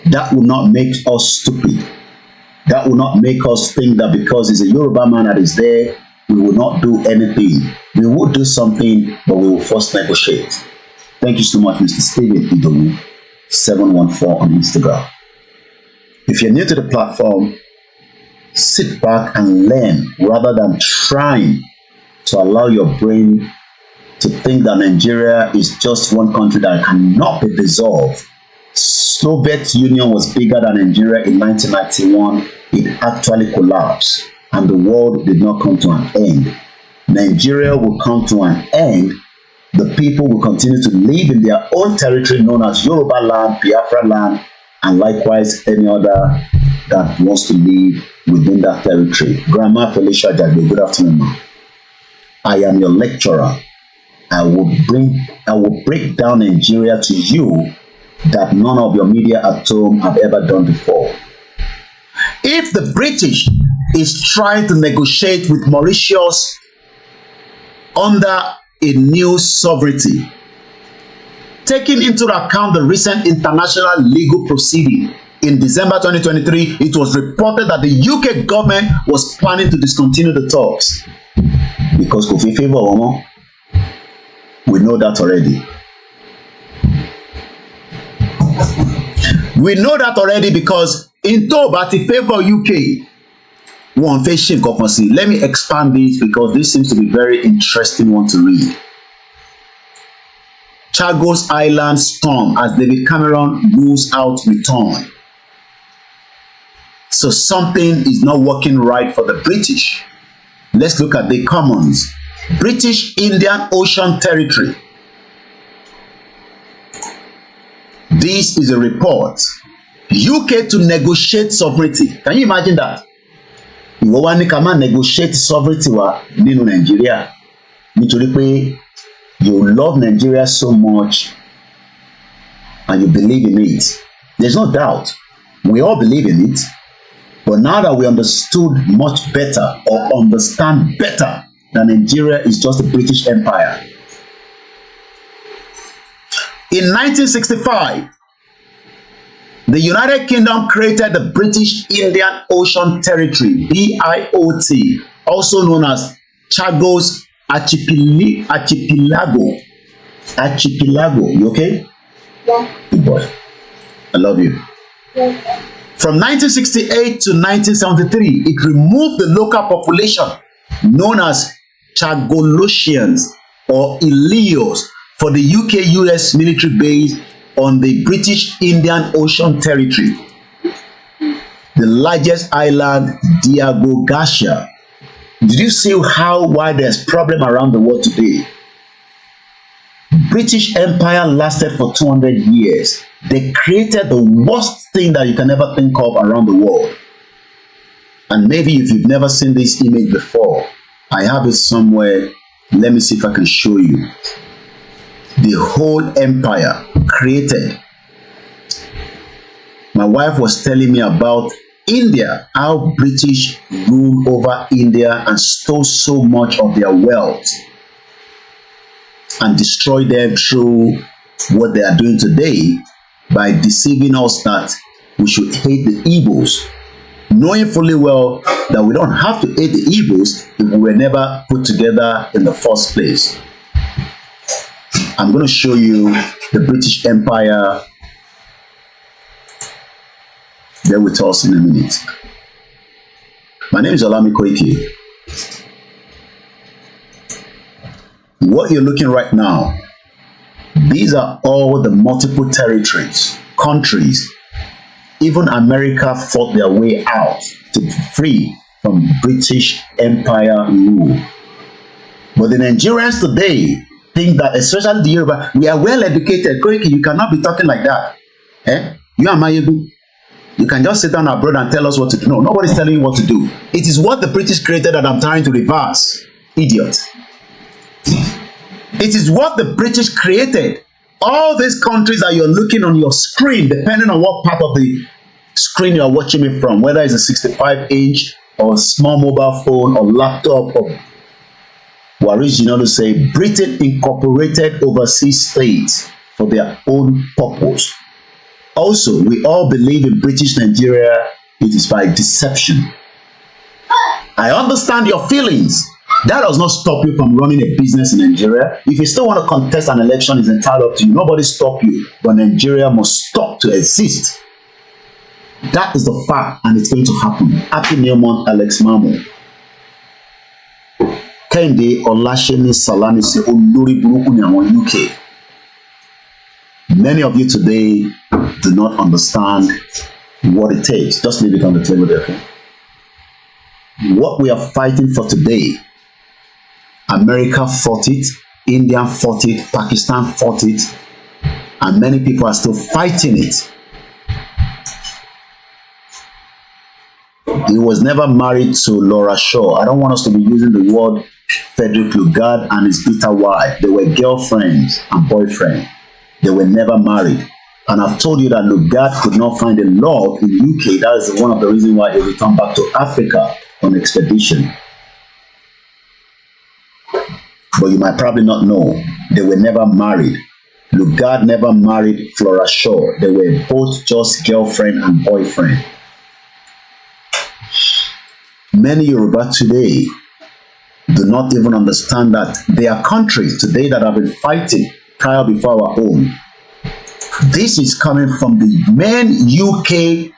That will not make us stupid. That will not make us think that because it's a Yoruba man that is there, we will not do anything. We will do something, but we will first negotiate. Thank you so much, Mr. Stephen Idowu, 714 on Instagram. If you're new to the platform, sit back and learn rather than trying to allow your brain to think that Nigeria is just one country that cannot be dissolved. Soviet Union was bigger than Nigeria in 1991. It actually collapsed and the world did not come to an end. Nigeria will come to an end. The people will continue to live in their own territory known as Yoruba land, Biafra land, and likewise any other that wants to live within that territory. Grandma Felicia Jagbe, good afternoon, ma'am. I am your lecturer. I will break down Nigeria to you that none of your media at home have ever done before. If the British is trying to negotiate with Mauritius under a new sovereignty, taking into account the recent international legal proceeding, in December 2023, it was reported that the UK government was planning to discontinue the talks. Because Kofi favor Omo, we know that already. We know that already because in Tobati favor UK, one facing conference. Let me expand this because this seems to be a very interesting one to read. Chagos Island storm as David Cameron rules out return. So something is not working right for the British. Let's look at the commons. British Indian Ocean Territory. This is a report. UK to negotiate sovereignty. Can you imagine that? Ìwọ wá ní ká má negotiate sovereignty wa nínú Nigeria. Nítorí pé you love Nigeria so much and you believe in it. There's no doubt. We all believe in it. But now that we understood much better or understand better that Nigeria is just a British Empire. In 1965, the United Kingdom created the British Indian Ocean Territory, BIOT, also known as Chagos Archipelago. Archipelago, you okay? Yeah. Good boy. I love you. Yeah. From 1968 to 1973, it removed the local population known as Chagolosians or Ilios for the UK-US military base on the British Indian Ocean Territory. The largest island, Diego Garcia. Did you see how wide there's problem around the world today? British Empire lasted for 200 years. They created the worst thing that you can ever think of around the world. And maybe if you've never seen this image before, I have it somewhere. Let me see if I can show you. The whole empire created. My wife was telling me about India, how British ruled over India and stole so much of their wealth and destroyed them through what they are doing today by deceiving us that we should hate the Igbos, knowing fully well that we don't have to hate the Igbos if we were never put together in the first place. I'm going to show you the British Empire. Bear with us in a minute. My name is Koiki. What you're looking right now, these are all the multiple territories, countries. Even America fought their way out to be free from British Empire rule. But the Nigerians today think that, especially the Yoruba, we are well educated. Koiki, you cannot be talking like that. You are Mayebu. You can just sit down abroad and tell us what to do. No, nobody's telling you what to do. It is what the British created that I'm trying to reverse. Idiot. It is what the British created. All these countries that you're looking on your screen, depending on what part of the screen you're watching me from, whether it's a 65-inch or a small mobile phone or laptop, or to say, Britain incorporated overseas states for their own purpose. Also, we all believe in British Nigeria. It is by deception. I understand your feelings. That does not stop you from running a business in Nigeria. If you still want to contest an election, it's entirely up to you. Nobody stop you. But Nigeria must stop to exist. That is the fact, and it's going to happen. Happy New Month, Alex Mamu. Kende Olasheni Salani se Olori Buruku ni àwọn UK. Many of you today do not understand what it takes. Just leave it on the table there. What we are fighting for today, America fought it, India fought it, Pakistan fought it, and many people are still fighting it. He was never married to Laura Shaw. I don't want us to be using the word Frederick Lugard and his bitter wife. They were girlfriends and boyfriends. They were never married. And I've told you that Lugard could not find a love in UK. That is one of the reasons why he returned back to Africa on expedition. But you might probably not know, they were never married. Lugard never married Flora Shaw. They were both just girlfriend and boyfriend. Many Yoruba today do not even understand that there are countries today that have been fighting prior before our own. This is coming from the main UK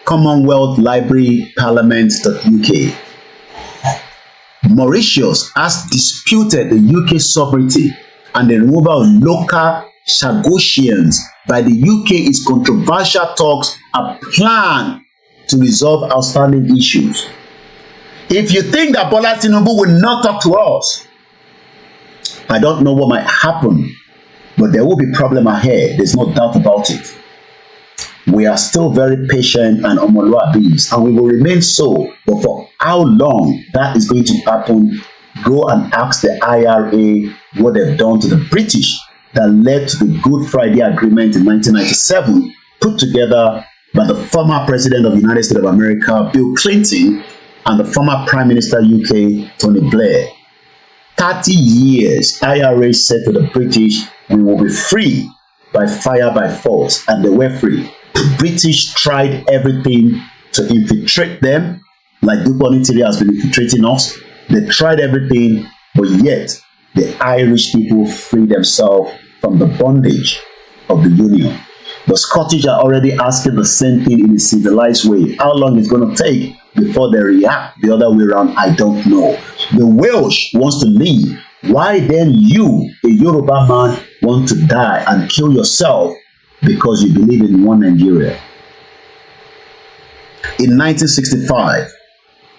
Commonwealth Library Parliament.uk. Mauritius has disputed the UK sovereignty and the removal of local Chagosians by the UK is controversial talks are planned to resolve outstanding issues. If you think that Bola Tinubu will not talk to us, I don't know what might happen, but there will be problem ahead. There's no doubt about it. We are still very patient and omoluabis, and we will remain so. But for how long that is going to happen, go and ask the IRA what they've done to the British that led to the Good Friday Agreement in 1997, put together by the former President of the United States of America, Bill Clinton, and the former Prime Minister UK, Tony Blair. 30 years, IRA said to the British, we will be free by fire, by force, and they were free. The British tried everything to infiltrate them, like Duponitiri has been infiltrating us. They tried everything, but yet the Irish people freed themselves from the bondage of the Union. The Scottish are already asking the same thing in a civilized way. How long it's going to take before they react the other way around, I don't know. The Welsh wants to leave. Why then you, a Yoruba man, want to die and kill yourself because you believe in one Nigeria? In 1965,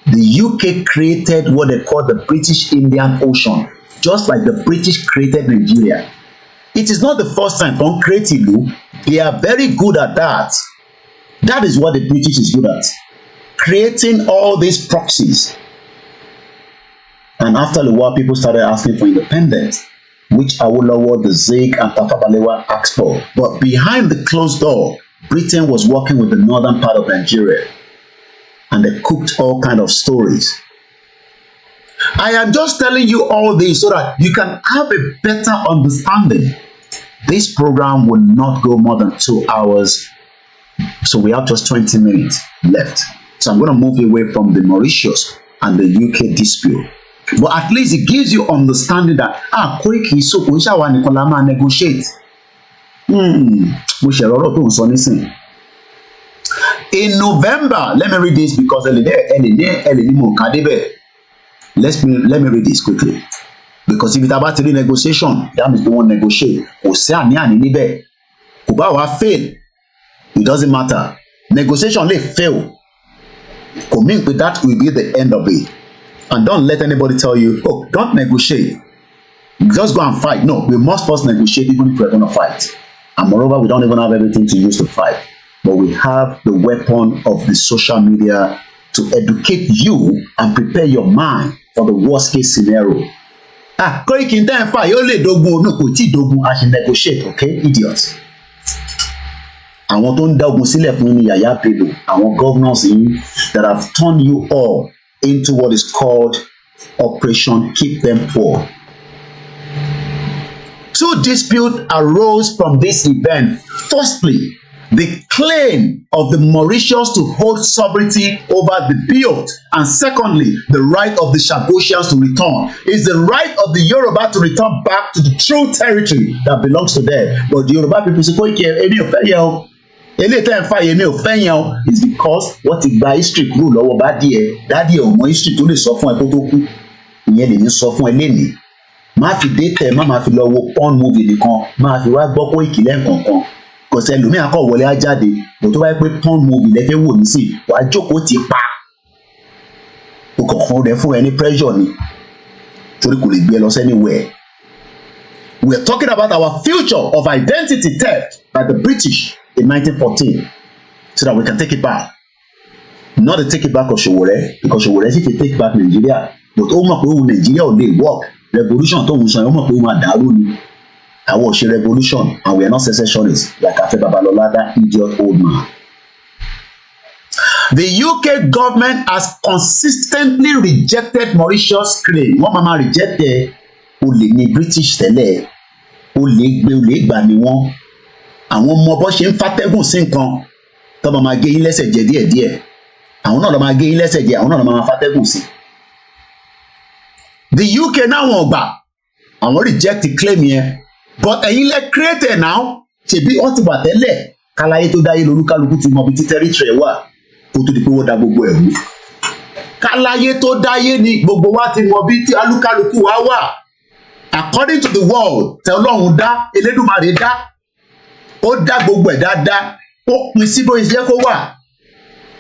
the UK created what they call the British Indian Ocean, just like the British created Nigeria. It is not the first time from creatively. They are very good at that. That is what the British is good at. Creating all these proxies. And after the war, people started asking for independence, which Awolowo, the Zeke, and Tafa Balewa asked for. But behind the closed door, Britain was working with the northern part of Nigeria, and they cooked all kind of stories. I am just telling you all this so that you can have a better understanding. This program will not go more than 2 hours, so we have just 20 minutes left. So I'm going to move away from the Mauritius and the UK dispute. But at least it gives you understanding that Koiki so kò ṣe àwa nìkan la máa negotiate. Mo ṣe ọ̀rọ̀ tó ń sọ nísìn. In November, let me read this because let me read this quickly. Because if it's about the negotiation, that means they won't negotiate. Kò sí àní-àní níbẹ̀. Kò bá wa fail, it doesn't matter. Negotiation lè fail. Kò mean that that will be the end of it. And don't let anybody tell you, oh, don't negotiate. Just go and fight. No, we must first negotiate even if we're going to fight. And moreover, we don't even have everything to use to fight. But we have the weapon of the social media to educate you and prepare your mind for the worst case scenario. Koiki ń tẹ́ ẹ̀ fà yóò lè dogun òun kò tí ì dogun a ṣe negotiate, okay, idiots. Àwọn tó ń dá ogun sílẹ̀ fún ní Yàyà Bello, àwọn governors yìí that have turned you all into what is called Operation Keep Them Poor. 2 disputes arose from this event. Firstly, the claim of the Mauritius to hold sovereignty over the Biot, and secondly, the right of the Shagosians to return. It's the right of the Yoruba to return back to the true territory that belongs to them. But the Yoruba people say, Koiki, èmi ò fẹ́ yẹn o. Eléyìí tẹ́ ń fà yẹn mi ò fẹ́ yẹn o. It's because wọ́n ti gba history kúrò lọ́wọ́ dádì ẹ̀ ò mọ history tó lè sọ fún ẹ kó tó kú. Ìyẹn lèmi sọ fún ẹ lénìí. Má fi dé má fi lọ wo porn movie nìkan, má fi wá gbọ́ Koiki lẹ́ẹ̀kọ̀ọ̀kan. Kò sẹ́ lómi àkọ́ wọlé á jáde, bó tó bá yẹ pé porn movie lẹ́fẹ̀ẹ́ wò ní sí, wàá jókòó ti pa. O kọ̀ọ̀kan rẹ̀ fún ẹ ní pressure ni, torí kò lè gbé ẹ lọ anywhere. We are talking about our future of identity theft by the British in 1914, so that we can take it back. Not to take it back of Sowore, because Sowore sì fi take back Nigeria, but ó mọ̀ pé òun Nigeria ò lè work. Revolution tó ń sọ yẹn ó mọ̀ pé ó máa dàrú ni. Àwọn ò ṣe revolution and we are not secessionists like Afe Babalola, that idiot old man. The UK government has consistently rejected Mauritius' claim. Wọ́n máa reject ẹ̀ olè ní British tẹ́lẹ̀, olè gbà ni wọ́n. Àwọn ọmọ bọ́ ṣe ń fàtẹ́gùn sí nǹkan tó máa gé yín lẹ́sẹ̀ jẹ díẹ̀díẹ̀. Àwọn náà lọ máa gé yín lẹ́sẹ̀ jẹ, àwọn náà lọ máa fàtẹ́gùn sí. The UK náà wọ́n gbà, àwọn reject the claim yẹn. But ẹ̀yin lẹ create now, ṣebí wọ́n ti wà tẹ́lẹ̀, káláyé tó dáyé lolúkálukú ti mọ bí tí territory wà kó tó di pé wọ́n da gbogbo ẹ̀rú. Káláyé tó dáyé ni gbogbo wa ti mọ bí tí alúkálukú wa wà. According to the world, tẹ Ọlọ́run dá, Elédùmarè dá, ó dá gbogbo ẹ̀ dáadáa, ó pín sí bó ṣe yẹ kó wà.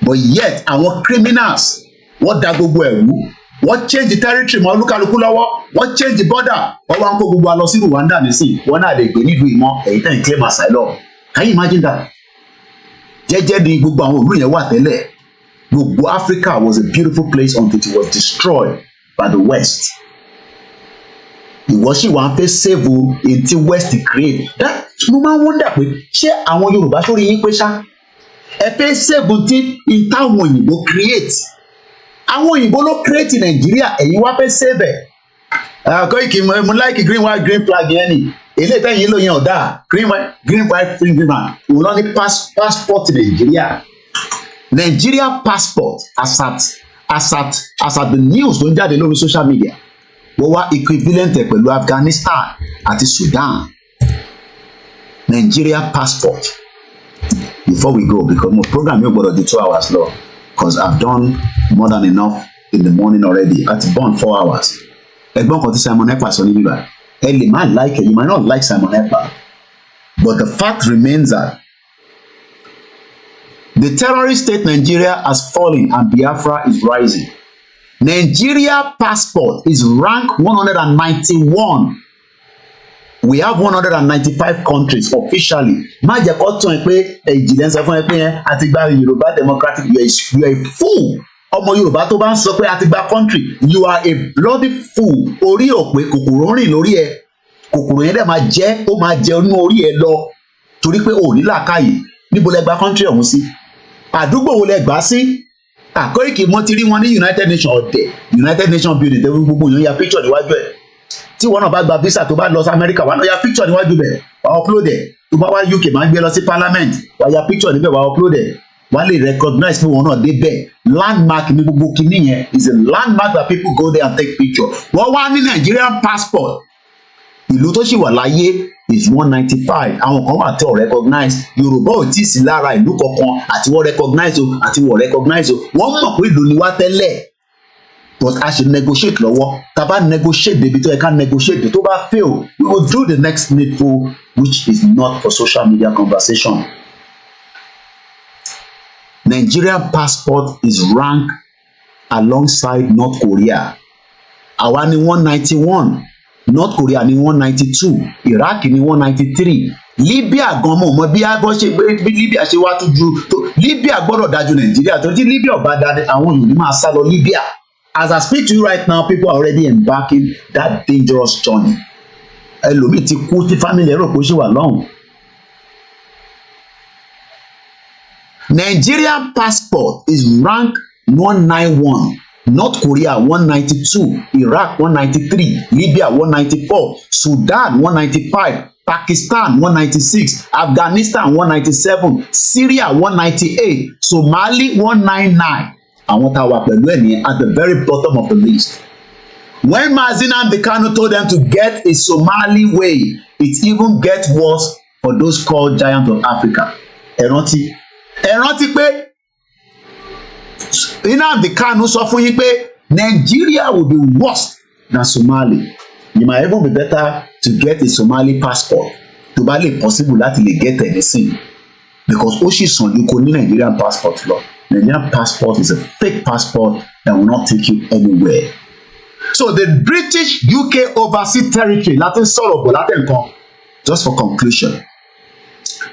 But yet àwọn criminals wọ́n da gbogbo ẹ̀rú. Wọ́n change the territory mọ́ olúkálukú lọ́wọ́, wọ́n change the border, wọ́n wá ń kó gbogbo wa lọ sí Rwanda nísìn, wọ́n náà lè gbé nílùú ìmọ̀ èyí tẹ̀ ń claim asylum. Can you imagine that? Jẹ́jẹ́ ni gbogbo àwọn òlú yẹn wà tẹ́lẹ̀. Gbogbo Africa was a beautiful place until it was destroyed by the West. Ìwọ sì wá ń fẹ́ save èyí tí West create. Mo máa ń wonder pé ṣé àwọn Yorùbá sórí yín pé ṣá? Ẹ fẹ́ save tí ìtàwọn òyìnbó create. Àwọn òyìnbó ló create Nàìjíríà, ẹ̀yin wá fẹ́ save ẹ̀. Koiki mo like green white green flag yẹn ni. Eléyìí tẹ́yìn ló yẹn ọ̀dà green white green man. Òun náà ní passport Nàìjíríà. Nigeria passport as at the news tó ń jáde lórí social media. Wọ́n wá equivalent ẹ̀ pẹ̀lú Afghanistan àti Sudan. Nigeria passport. Before we go, because my program yóò gbọ́dọ̀ di 2 hours long. Because I've done more than enough in the morning already. At born 4 hours. Ẹ̀gbọ́n kan tí Simon Ekpa sọ ní bíbá. Ẹ lè má like it, you might not like Simon Ekpa. But the fact remains that the terrorist state Nigeria has fallen and Biafra is rising. Nigeria passport is ranked 191. We have 195 countries officially. Má jẹ́ kó tún ẹ pé ìjìnlẹ̀ ń sọ fún ẹ pé àti gba Yoruba democratic, you are a fool. Ọmọ Yorùbá tó bá ń sọ pé àti gba country, you are a bloody fool. Orí ò pé kòkòrò rìn lórí ẹ. Kòkòrò yẹn dẹ̀ máa jẹ́, ó máa jẹ inú orí ẹ lọ. Torí pé ò ní làákàyè. níbo lẹ gba country ọ̀hún sí àdúgbò wo lẹ gbà sí Koiki mo ti rí wọn ní United Nations ọ̀dẹ̀ United Nations building tẹ́wọ́ gbogbo yẹn ya picture níwájú ẹ̀ tí wọn náà bá gba visa tó bá lọ sí America wọn náà ya picture níwájú bẹ̀ wà upload ẹ̀ tó bá wá UK máa gbé lọ sí parliament wà ya picture níbẹ̀ wà upload ẹ̀ wà lè recognize pé wọn náà dé bẹ́ẹ̀ landmark ní gbogbo kinní yẹn is a landmark that people go there and take picture wọ́n wá ní Nigerian passport ìlú tó ṣì wà láyé is 195 àwọn kan wà tẹ́ ọ̀ recognize Yorùbá ò tí ì sí lára ìlú kankan àti wọ́n recognize o àti wọ́n recognize o wọ́n mọ̀ pé ìlú ni wá tẹ́lẹ̀ but a ṣe negotiate lọ́wọ́ tá a bá negotiate débi tó yẹ ká negotiate tó bá fail we will do the next needful which is not for social media conversation. Nigerian passport is ranked alongside North Korea àwa ní 191 North Korea ní 192 Iraq ní 193 Libya gan mọ̀ bí abọ́ ṣe gbé Libya ṣe wá tó ju Libya gbọ́dọ̀ dájú Nàìjíríà tó tí Libya ò bá dáa àwọn èèyàn ní máa sá lọ Libya. As I speak to you right now, people are already embarking that dangerous journey. Ẹlòmíì ti kú tí family ẹ̀rọ kò ṣe wà lọ́hùn. Nigerian passport is ranked 191. North Korea 192, Iraq 193, Libya 194, Sudan 195, Pakistan 196, Afghanistan 197, Syria 198, Somali 199. Àwọn tá a wà pẹ̀lú ẹ̀ ní at the very bottom of the list. When Mazi Nnamdi Kanu told them to get a Somali way, it even gets worse for those called giants of Africa. Ẹ rántí pé Nnamdi Kanu sọ fún yín pé Nigeria will be worse than Somali. You might even be better to get a Somali passport tó bá lè possible láti lè get anything because ó sì sàn ju kò ní Nigerian passport lọ. Nigerian passport is a fake passport that will not take you anywhere. So the British UK overseas territory, Latin sọ̀rọ̀ bọ̀ Latin kan, just for conclusion.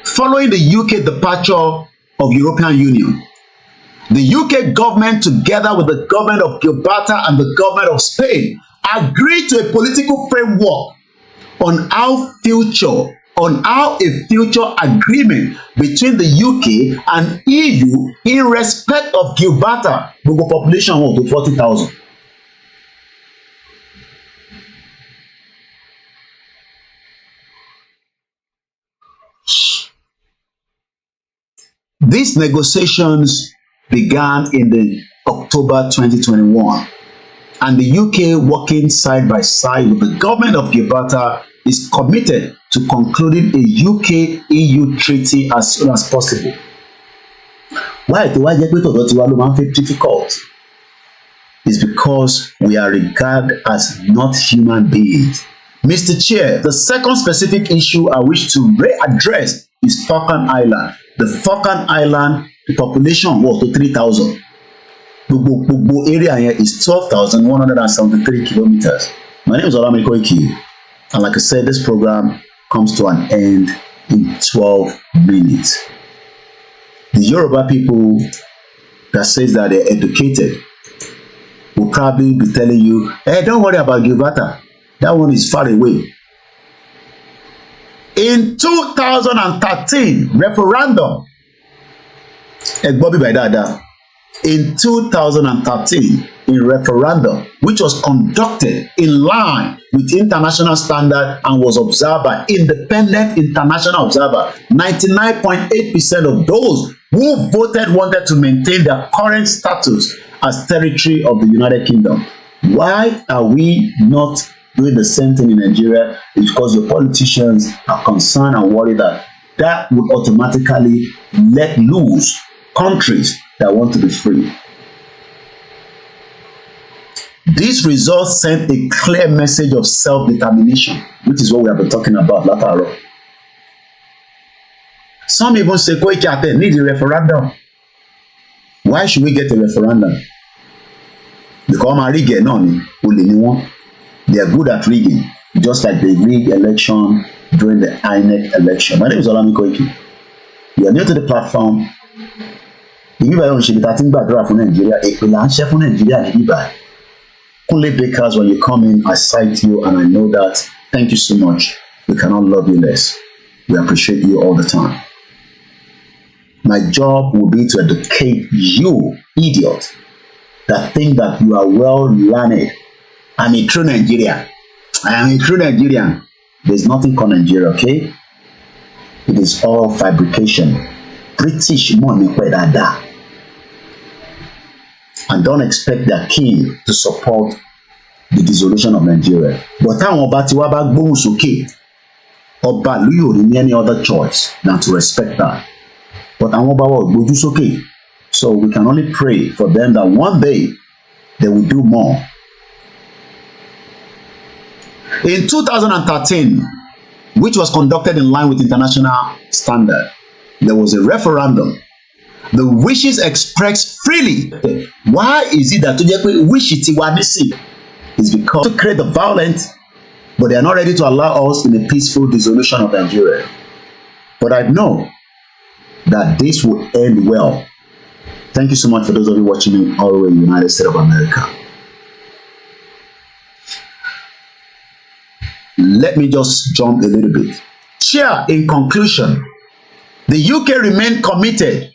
Following the UK departure of European Union, the UK government together with the government of Gibraltar and the government of Spain agreed to a political framework on how a future agreement between the UK and EU in respect of Gibraltar, gbogbo population wọn tó 40,000. These negotiations began in the October 2021, and the UK, working side by side with the government of Gibraltar, is committed to concluding a UK-EU treaty as soon as possible. Why do I get difficult? It's because we are regarded as not human beings. Mr. Chair, the second specific issue I wish to address is Falkland Island. The Falkland Island, the population was to 3,000. Gbogbo area here is 12,173 kilometers. My name is Koiki, and like I said, this program comes to an end in 12 minutes. The Yoruba people that says that they're educated will probably be telling you, hey, don't worry about Gibraltar. That one is far away. In 2013 referendum, in 2013 in referendum, which was conducted in line with international standard and was observed by independent international observer, 99.8% of those who voted wanted to maintain their current status as territory of the United Kingdom. Why are we not doing the same thing in Nigeria? It's because your politicians are concerned and worried that would automatically let loose countries that want to be free. These results sent a clear message of self-determination, which is what we have been talking about later on. Some even say, Koiki need a referendum. Why should we get a referendum? Because they are good at rigging, just like they rig election during the INEC election. My name is Koiki. You are new to the platform. Kunle Bakers, when you come in, I cite you and I know that. Thank you so much. We cannot love you less. We appreciate you all the time. My job will be to educate you, idiot, that think that you are well learned. I'm a true Nigerian. I am a true Nigerian. There's nothing called Nigeria, okay? It is all fabrication. British money, that. And don't expect their king to support the dissolution of Nigeria. But táwọn ọba tí wá bá gbóhùn sókè, ọba ìlú yóò ní any other choice than to respect that. But àwọn ọba wa ò gbójú sókè. So we can only pray for them that one day they will do more. In 2013, which was conducted in line with international standard, there was a referendum. The wishes expressed freely. Why is it that to jẹ́ pé wish ti wá nísìn? It's because to create the violence, but they are not ready to allow us in a peaceful dissolution of Nigeria. But I know that this will end well. Thank you so much for those of you watching me all the way in the United States of America. Let me just jump a little bit. Chair, in conclusion, the UK remain committed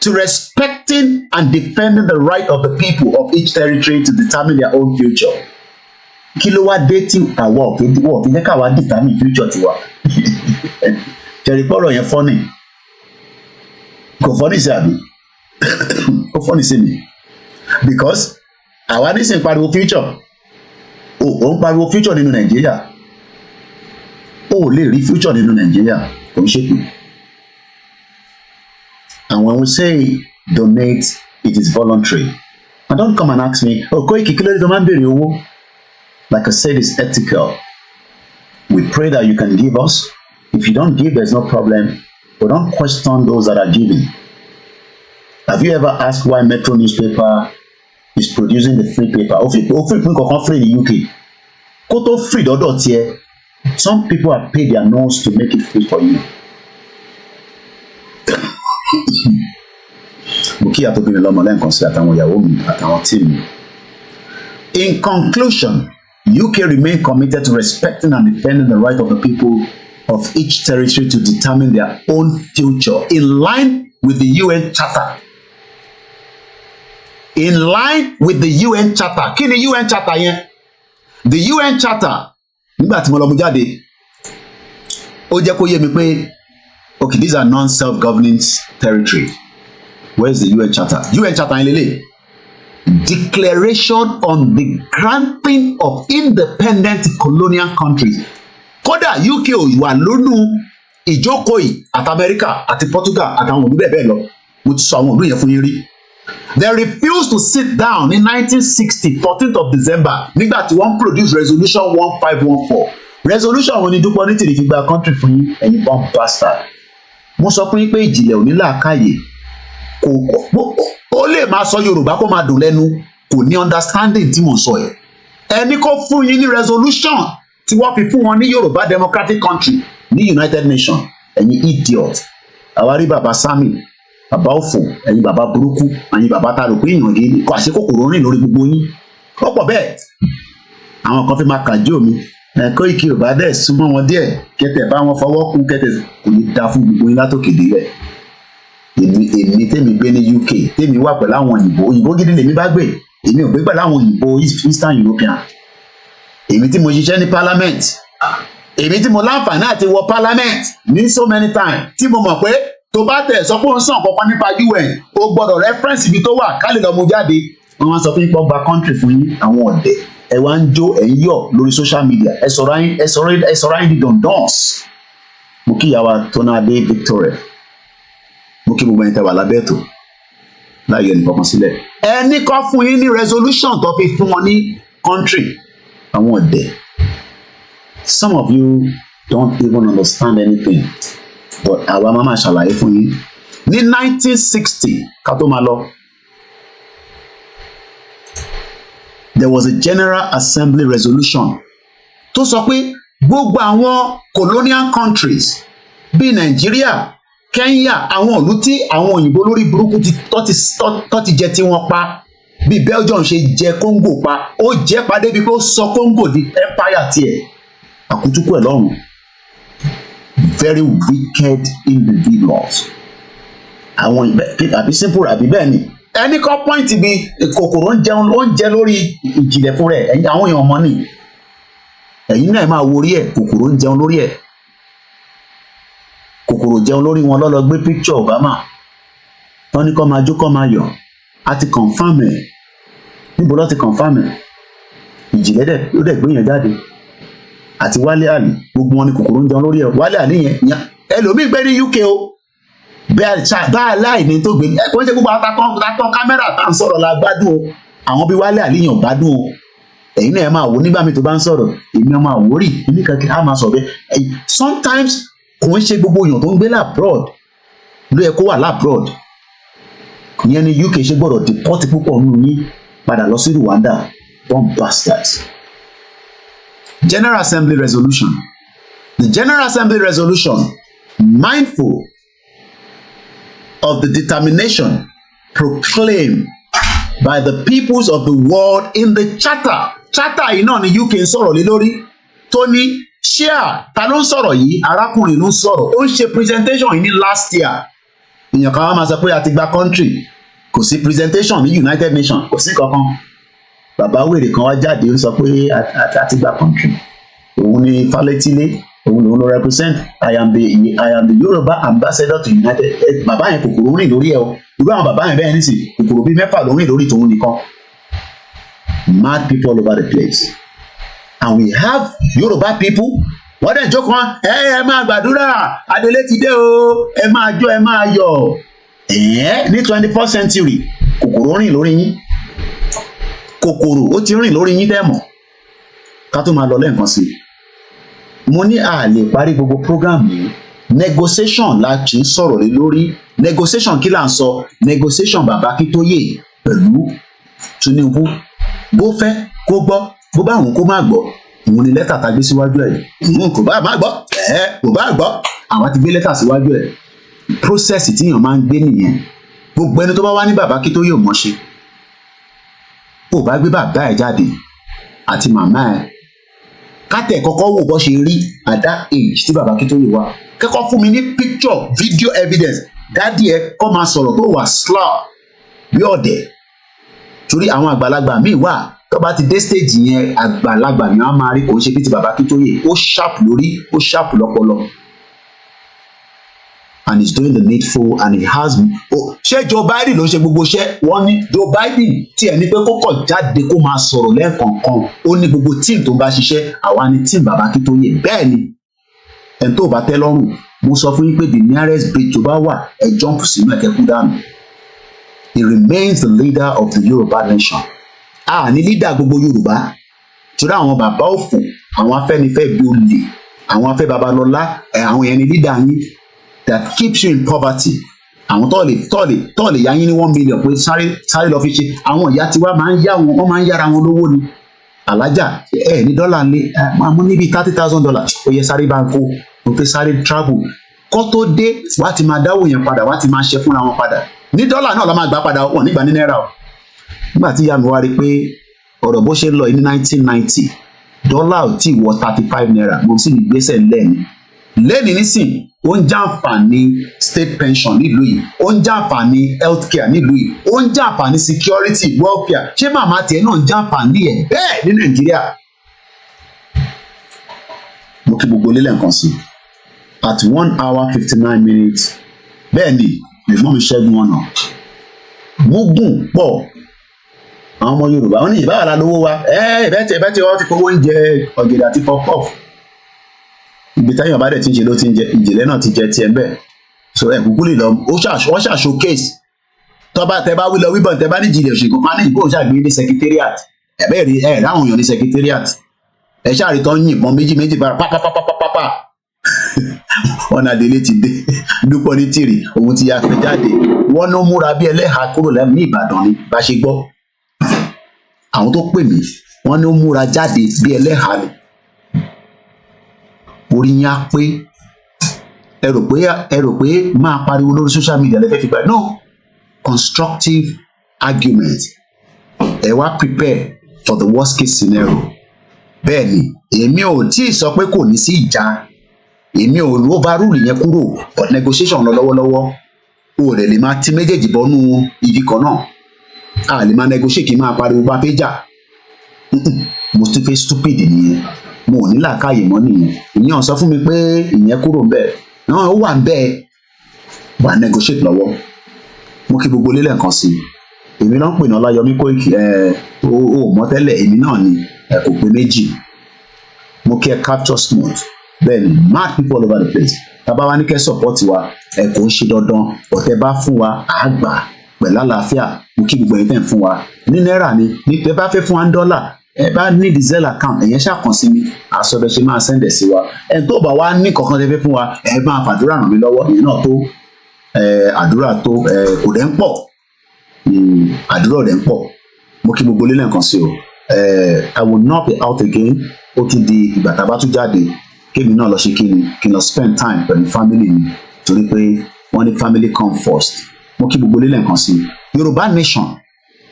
to respecting and defending the right of the people of each territory to determine their own future. Kí ló wá dé tí àwa ò fi jẹ́ ká wá determine future tiwa? Ṣẹ̀rí pọ́rọ̀ yẹn funny. Kò funny sí àbí? Kò funny sí mi. Because àwa nísìnyí pariwo future. Ó ń pariwo future nínú Nàìjíríà. Ó lè rí future nínú Nàìjíríà. Kò ń ṣèpè. And when we say donate, it is voluntary. And don't come and ask me, oh, Koiki, kí ló dé tó máa ń béèrè owó? Like I said, it's ethical. We pray that you can give us. If you don't give, there's no problem. But don't question those that are giving. Have you ever asked why Metro newspaper is producing the free paper? Free in the UK. Koto free dọ́dọ̀ tiẹ̀. Some people have paid their nose to make it free for you. In conclusion, UK remain committed to respecting and defending the right of the people of each territory to determine their own future in line with the UN Charter. In line with the UN Charter. Kí ni UN Charter yẹn? The UN Charter, nígbà tí mo lọ mú jáde, ó jẹ́ kó yé mi pé, okay, these are non-self-governing territories. Where is the UN Charter? UN Charter yẹn lélẹ̀. Declaration on the granting of independent colonial countries. Kódà UK ò wà lónú ìjókòó yìí àti America àti Portugal àtàwọn òbí bẹ́ẹ̀ lọ. Mo ti sọ àwọn òbí yẹn fún yín rí. They refused to sit down in 1960, 14th of December, nígbà tí wọ́n produce resolution 1514. Resolution wọn ni dúpọ̀ ní tìrì fi gba country fún yín, ẹ̀yin bomb bastard. Mo sọ fún yín pé ìjìnlẹ̀ ò ní làákàyè. Ó lè máa sọ Yorùbá kó máa dùn lẹ́nu, kò ní understanding tí mo sọ ẹ̀. Ẹni kó fún yín ní resolution tí wọ́n fi fún wọn ní Yorùbá democratic country ní United Nations, ẹ̀yin idiot. Àwárí bàbá Sami, bàbá òfò, ẹ̀yin bàbá burúkú, ẹ̀yin bàbá tá a rò pé èèyàn gidi kò àṣẹ kòkòrò rìn lórí gbogbo yín. Ó pọ̀ bẹ́ẹ̀. Àwọn kan fi máa kàjú omi. Koiki ò bá dẹ̀ súnmọ́ wọn díẹ̀, kẹtẹ̀ bá wọn fọwọ́ kún kẹtẹ̀ kò ní da fún gbogbo yín látòkè délẹ̀. Èmi tèmi gbé ní UK, tèmi wà pẹ̀lú àwọn òyìnbó gidi lèmi bá gbé. Èmi ò gbé pẹ̀lú àwọn òyìnbó Eastern European. Èmi tí mo ṣiṣẹ́ ní parliament. Èmi tí mo láǹfààní àti wọ parliament ní so many times. Tí mo mọ̀ pé tó bá tẹ̀ sọ pé ó ń sàn kankan nípa UN, o gbọ́dọ̀ reference ibi tó wà ká lè lọ mú jáde. Wọ́n wá sọ pé pọ́ gba country fún yín, àwọn ọ̀dẹ̀. Ẹ wá ń jó, ẹ ń yọ̀ lórí social media. Ẹ sọ̀rọ̀ ayé di dondons. Mo kí ìyàwó Tonade Victoria. Mo kí gbogbo ẹni tẹ́ wà lábẹ́ ètò láyé ẹnì kankan sílẹ̀. Ẹni kan fún yín ní resolution tó fi fún wọn ní country, àwọn ọ̀dẹ̀. Some of you don't even understand anything, but àwa máa máa ṣàlàyé fún yín. Ní 1960 ká tó máa lọ, there was a General Assembly resolution tó sọ pé gbogbo àwọn colonial countries bíi Nàìjíríà, Kenya, àwọn ìlú tí àwọn òyìnbó lórí burúkú tó ti jẹ tí wọ́n pa, bí Belgium ṣe jẹ Congo pa, ó jẹ́ padé bí kó sọ Congo di empire tiẹ̀, àkútúkú ẹ̀ lọ́rùn. Very wicked individuals. àwọn àbí simple àbí bẹ́ẹ̀ ni ẹni kọ́ point bí kòkòrò ń jẹ lórí ìjìnlẹ̀ fún rẹ̀ ẹ̀yin àwọn èèyàn mọ́ ni ẹ̀yin náà máa wo orí ẹ̀ kòkòrò ń jẹun lórí ẹ̀ kòkòrò jẹun lórí wọn lọ́lọ́ gbé picture Obama wọ́n ní kọ́ máa jó kọ́ máa yọ̀ á ti confam ẹ̀ níbo lọ́ ti confam ẹ̀ ìjìnlẹ̀ dẹ̀ ló dẹ̀ gbé yẹn jáde àti Wálé Àlì gbogbo wọn ni kòkòrò ń jẹun lórí ẹ̀ Wálé Àlì yẹn ẹlòmíì gbé ní UK o bẹ́ẹ̀ láìní tó gbé kò ń ṣe gbogbo àtàkùn kámẹ́rà tá à ń sọ̀rọ̀ la gbádùn o àwọn bíi Wálé Àlì yàn gbádùn o ẹ̀yin náà ẹ máa wò nígbà mi tó bá ń sọ̀rọ̀ èmi ọmọ àwórì oníkankan á máa sọ bẹ́ẹ̀ sometimes kò ń ṣe gbogbo èèyàn tó ń gbé labroad ló yẹ kó wà labroad ìyẹn ni UK ṣe gbọ́dọ̀ deport púpọ̀ nínú yín padà lọ sí Rwanda one bastard. General Assembly resolution. The General Assembly resolution, mindful of the determination proclaimed by the peoples of the world in the charter yìí náà ni UK ń sọ̀rọ̀ lé lórí tó ní ṣíà ta ló ń sọ̀rọ̀ yìí arákùnrin ló ń sọ̀rọ̀ ó ń ṣe presentation yìí ní last year èèyàn kan wá máa sọ pé a ti gba country kò sí presentation ní United Nations kò sí kankan bàbá wèrè kan wá jáde ó sọ pé a ti gba country òun ni Fálétílé òun ló represent I am the Yoruba ambassador to United bàbá yẹn kòkòrò rìn lórí ẹ o irú àwọn bàbá yẹn bẹ́ẹ̀ nísì kòkòrò bíi mẹ́fà ló rìn lórí tòun nìkan mad people all over the place and we have Yoruba people wọ́n dẹ̀ jókòó ẹ máa gbàdúrà Adélé ti dé o ẹ máa jó ẹ máa yọ̀ ní 21st century kòkòrò rìn lórí yín kòkòrò ó ti rìn lórí yín dẹ́mọ̀ ká tó máa lọ lẹ́ẹ̀kan sí mo ní a lè parí gbogbo program yìí negotiation la kì í sọ̀rọ̀ lé lórí negotiation kí là ń sọ negotiation bàbá Akíntóyè pẹ̀lú Tinubu bó fẹ́ kó gbọ́ bó bá òun kó má gbọ́ òun ni lẹ́tà tá a gbé síwájú ẹ̀ kò bá má gbọ́ kò bá gbọ́ àwọn ti gbé lẹ́tà síwájú ẹ̀ process tíyàn máa ń gbé nìyẹn gbogbo ẹni tó bá wá ní bàbá Akíntóyè ò mọ̀ ṣe ò bá gbé bàbá ẹ̀ jáde àti màmá ẹ̀ kátẹ̀ kọ́kọ́ wò bọ́ ṣe rí at that age tí bàbá Akíntóyè wà kẹ́kọ̀ọ́ fún mi ní picture video evidence dádì ẹ kọ́ máa sọ̀rọ̀ tó wà slow bí ọ̀dẹ̀ torí àwọn àgbàlagbà míì wà tó bá ti dé stage yẹn àgbàlagbà ni wọ́n máa rí kò ń ṣe bí ti bàbá Akíntóyè ó sharp lórí ó sharp lọ́pọlọ and he's doing the needful and he has ṣé Joe Biden ló ń ṣe gbogbo iṣẹ́ wọ́n ní Joe Biden tí ẹni pé kó kọ̀ jáde kó máa sọ̀rọ̀ lẹ́ẹ̀kọ̀ọ̀kan ó ní gbogbo tíìm tó ń bá ṣiṣẹ́ àwa ni tíìm bàbá Akíntóyè bẹ́ẹ̀ ni ẹni tó bá tẹ́ lọ́rùn mo sọ fún yín pé the nearest bridge tó bá wà ẹ jump sínú ẹ̀kẹ́kú dànù he remains the leader of the Yoruba nation ní leader gbogbo Yorùbá torí àwọn bàbá òfò àwọn Afẹ́nifẹ́re bí olè àwọn Afẹ́ Babalọ́lá àwọn yẹn ni leader yín that keeps you in poverty àwọn tọ́ọ̀lì yá yín ní 1 million pé sáré lọ fi ṣe àwọn ìyá tiwa máa ń yá wọn máa ń yára wọn lówó ni alájà ní dọ́là ńlẹ̀ mú níbi $30,000 ó yẹ sáré bá ń kó ó fẹ́ sáré travel kọ́ tó dé wá ti máa dáwọ́ yẹn padà wá ti máa ṣe fúnra wọn padà ní dọ́là náà la máa gbà padà wọn nígbà ní náírà o nígbà tí ìyá mi wá rí pé ọ̀rọ̀ bó ṣe ń lọ ní 1990 dọ́là ò tí ì wọ 35 naira mo sì ní gbèsè lẹ́ni nísìn ó ń jàǹfààní state pension nílùú yìí ó ń jàǹfààní healthcare nílùú yìí ó ń jàǹfààní security welfare ṣé màmá tiẹ̀ náà ń jàǹfààní ẹ̀ bẹ́ẹ̀ ní Nàìjíríà mo kí gbogbo lílẹ̀ nǹkan sí at 1 hour 59 minutes bẹ́ẹ̀ ni ẹ̀gbọ́n mi Ṣẹ́gun ọ̀nà mugun pọ̀ àwọn ọmọ Yorùbá wọn ní ìbára la lówó wa ìbẹ́tẹ̀ wọ́n ti fowó oúnjẹ ọ̀gẹ̀dẹ̀ àti pọ̀pọ̀f ibi táyọ̀ bá dẹ̀ ti ń ṣe ló ti ń jẹ ìjìnlẹ̀ náà ti jẹ tiẹ̀ bẹ́ẹ̀ so ẹ̀ kúkú lè lọ wọ́n ṣàṣọ case tọ́ba tẹ bá wí lọ wíbọn tẹ bá ní ìjìnlẹ̀ òṣèlú máa ní ìbò ṣàgbé ní secretariat ẹ̀bẹ́ rí láwọn èèyàn ní secretariat ẹ̀ ṣáàrí tó ń yìnbọn méjì bára pápápápápápá wọn náà délé ti dé dúpọ̀ ní tìrì òun ti ya pé jáde wọ́n ló múra bí ẹlẹ́hàá kúrò lẹ́nu ní Ìbàdàn ni bá ṣe gbọ́ àwọn tó pè mí wọ́n ní ó múra jáde bí ẹlẹ́hàá ni orí yín á pé ẹ rò pé máa pariwo lórí social media lẹ́fẹ̀ẹ́ fi gbà no constructive argument ẹ wá prepare for the worst case scenario bẹ́ẹ̀ ni èmi ò tí ì sọ pé kò ní sí ìjà èmi ò overrule yẹn kúrò but negotiation lọ lọ́wọ́lọ́wọ́ o rẹ̀ lè máa ti méjèèjì bọ́nú ibi kan náà a lè máa negotiate kí n máa pariwo bá fẹ́ jà mo tún fẹ́ stupid nìyẹn mo ò ní làákàyè mọ́ nìyẹn ìyẹn sọ fún mi pé ìyẹn kúrò ń bẹ̀ náà ó wà ń bẹ̀ wà negotiate lọ́wọ́ mo kí gbogbo lélẹ̀ kan sí èmi náà ń pè ní Ọláyọmí Kóìkì ó mọ̀ tẹ́lẹ̀ èmi náà ni kò pé méjì mo kí ẹ capture smooth bẹ́ẹ̀ ni mad people all over the place tábà wá ní kẹ́ support wa kò ń ṣe dandan ọ̀tẹ̀ bá fún wa àgbà pẹ̀lú àlàáfíà mo kí gbogbo ẹ̀yin tẹ̀ ń fún wa ní náírà ni ní tẹ́ bá fẹ́ fún wa ní dọ́là ẹ bá ní the Zelle account ẹ̀yẹn ṣàkàn sí mi àsọdẹ ṣe máa sẹ́ndẹ̀ sí wa ẹ̀ tó bá wá ní kankan tẹ́ fẹ́ fún wa ẹ máa fàdúrà ràn mí lọ́wọ́ ìyẹn náà tó àdúrà tó kò dẹ̀ ń pọ̀ àdúrà ò dẹ̀ ń pọ̀ mo kí gbogbo lélẹ̀ nǹkan sí o I will not be out again ó tún di ìgbà tá a bá tún jáde kémi náà lọ ṣe kí n lọ spend time pẹ̀lú family mi torí pé wọ́n ní family come first mo kí gbogbo lélẹ̀ nǹkan sí Yorùbá nation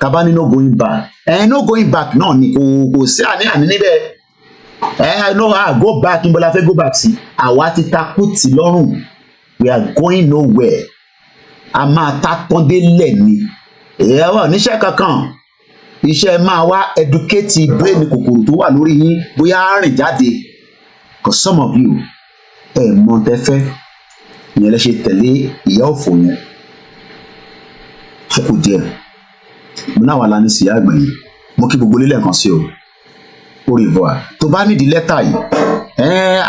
taba ni no going back no going back náà ni kò sí àní níbẹ̀ no go back níbo la fẹ́ go back sí àwa ti takú tì lọ́rùn we are going nowhere a máa takán délẹ̀ ni wà níṣẹ́ kankan iṣẹ́ máa wá educate brain kòkòrò tó wà lórí yín bóyá rìn jáde cause some of you mọ̀ tẹ́ fẹ́ ìyẹn lẹ ṣe tẹ̀lé ìyá òfò yẹn kò díẹ̀ mo náà wà lánàá sí àgbẹ̀yìn mo kí gbogbo lílẹ̀ kan sí o orí ìbọ̀à tó bá nídìí lẹ́tà yìí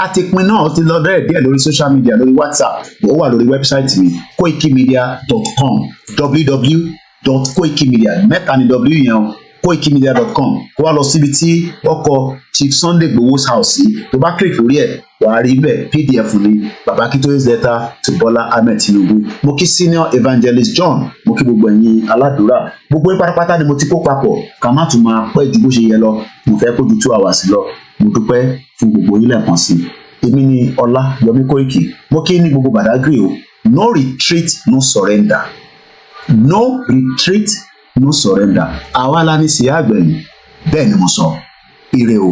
a ti pin náà ó ti lọ bẹ́ẹ̀ díẹ̀ lórí social media lórí WhatsApp ó wà lórí wẹ́bsáìtì mi koikimedia.com www.koikimedia mẹ́ta ni w yẹn o koikimedia.com kó wá lọ síbi tí ọkọ̀ Chief Sunday Igboho's house sí tó bá click lórí ẹ̀ wàá rí bẹ́ẹ̀ PDF ni Baba Akintoye's letter to Bola Ahmed Tinubu mo kí senior evangelist John mo kí gbogbo ẹ̀yin aládùúrà gbogbo pátápátá ni mo ti kó papọ̀ ká má tún máa pẹ́ ju bó ṣe yẹ lọ mo fẹ́ kó ju 2 hours lọ mo dúpẹ́ fún gbogbo yín lẹ́ẹ̀kan sí èmi ni Ọláyọmí Kóìkì mo kí ní gbogbo Badagry o no retreat no surrender no retreat no surrender àwa la ní sí àgbẹ̀yìn bẹ́ẹ̀ ni mo sọ ire o.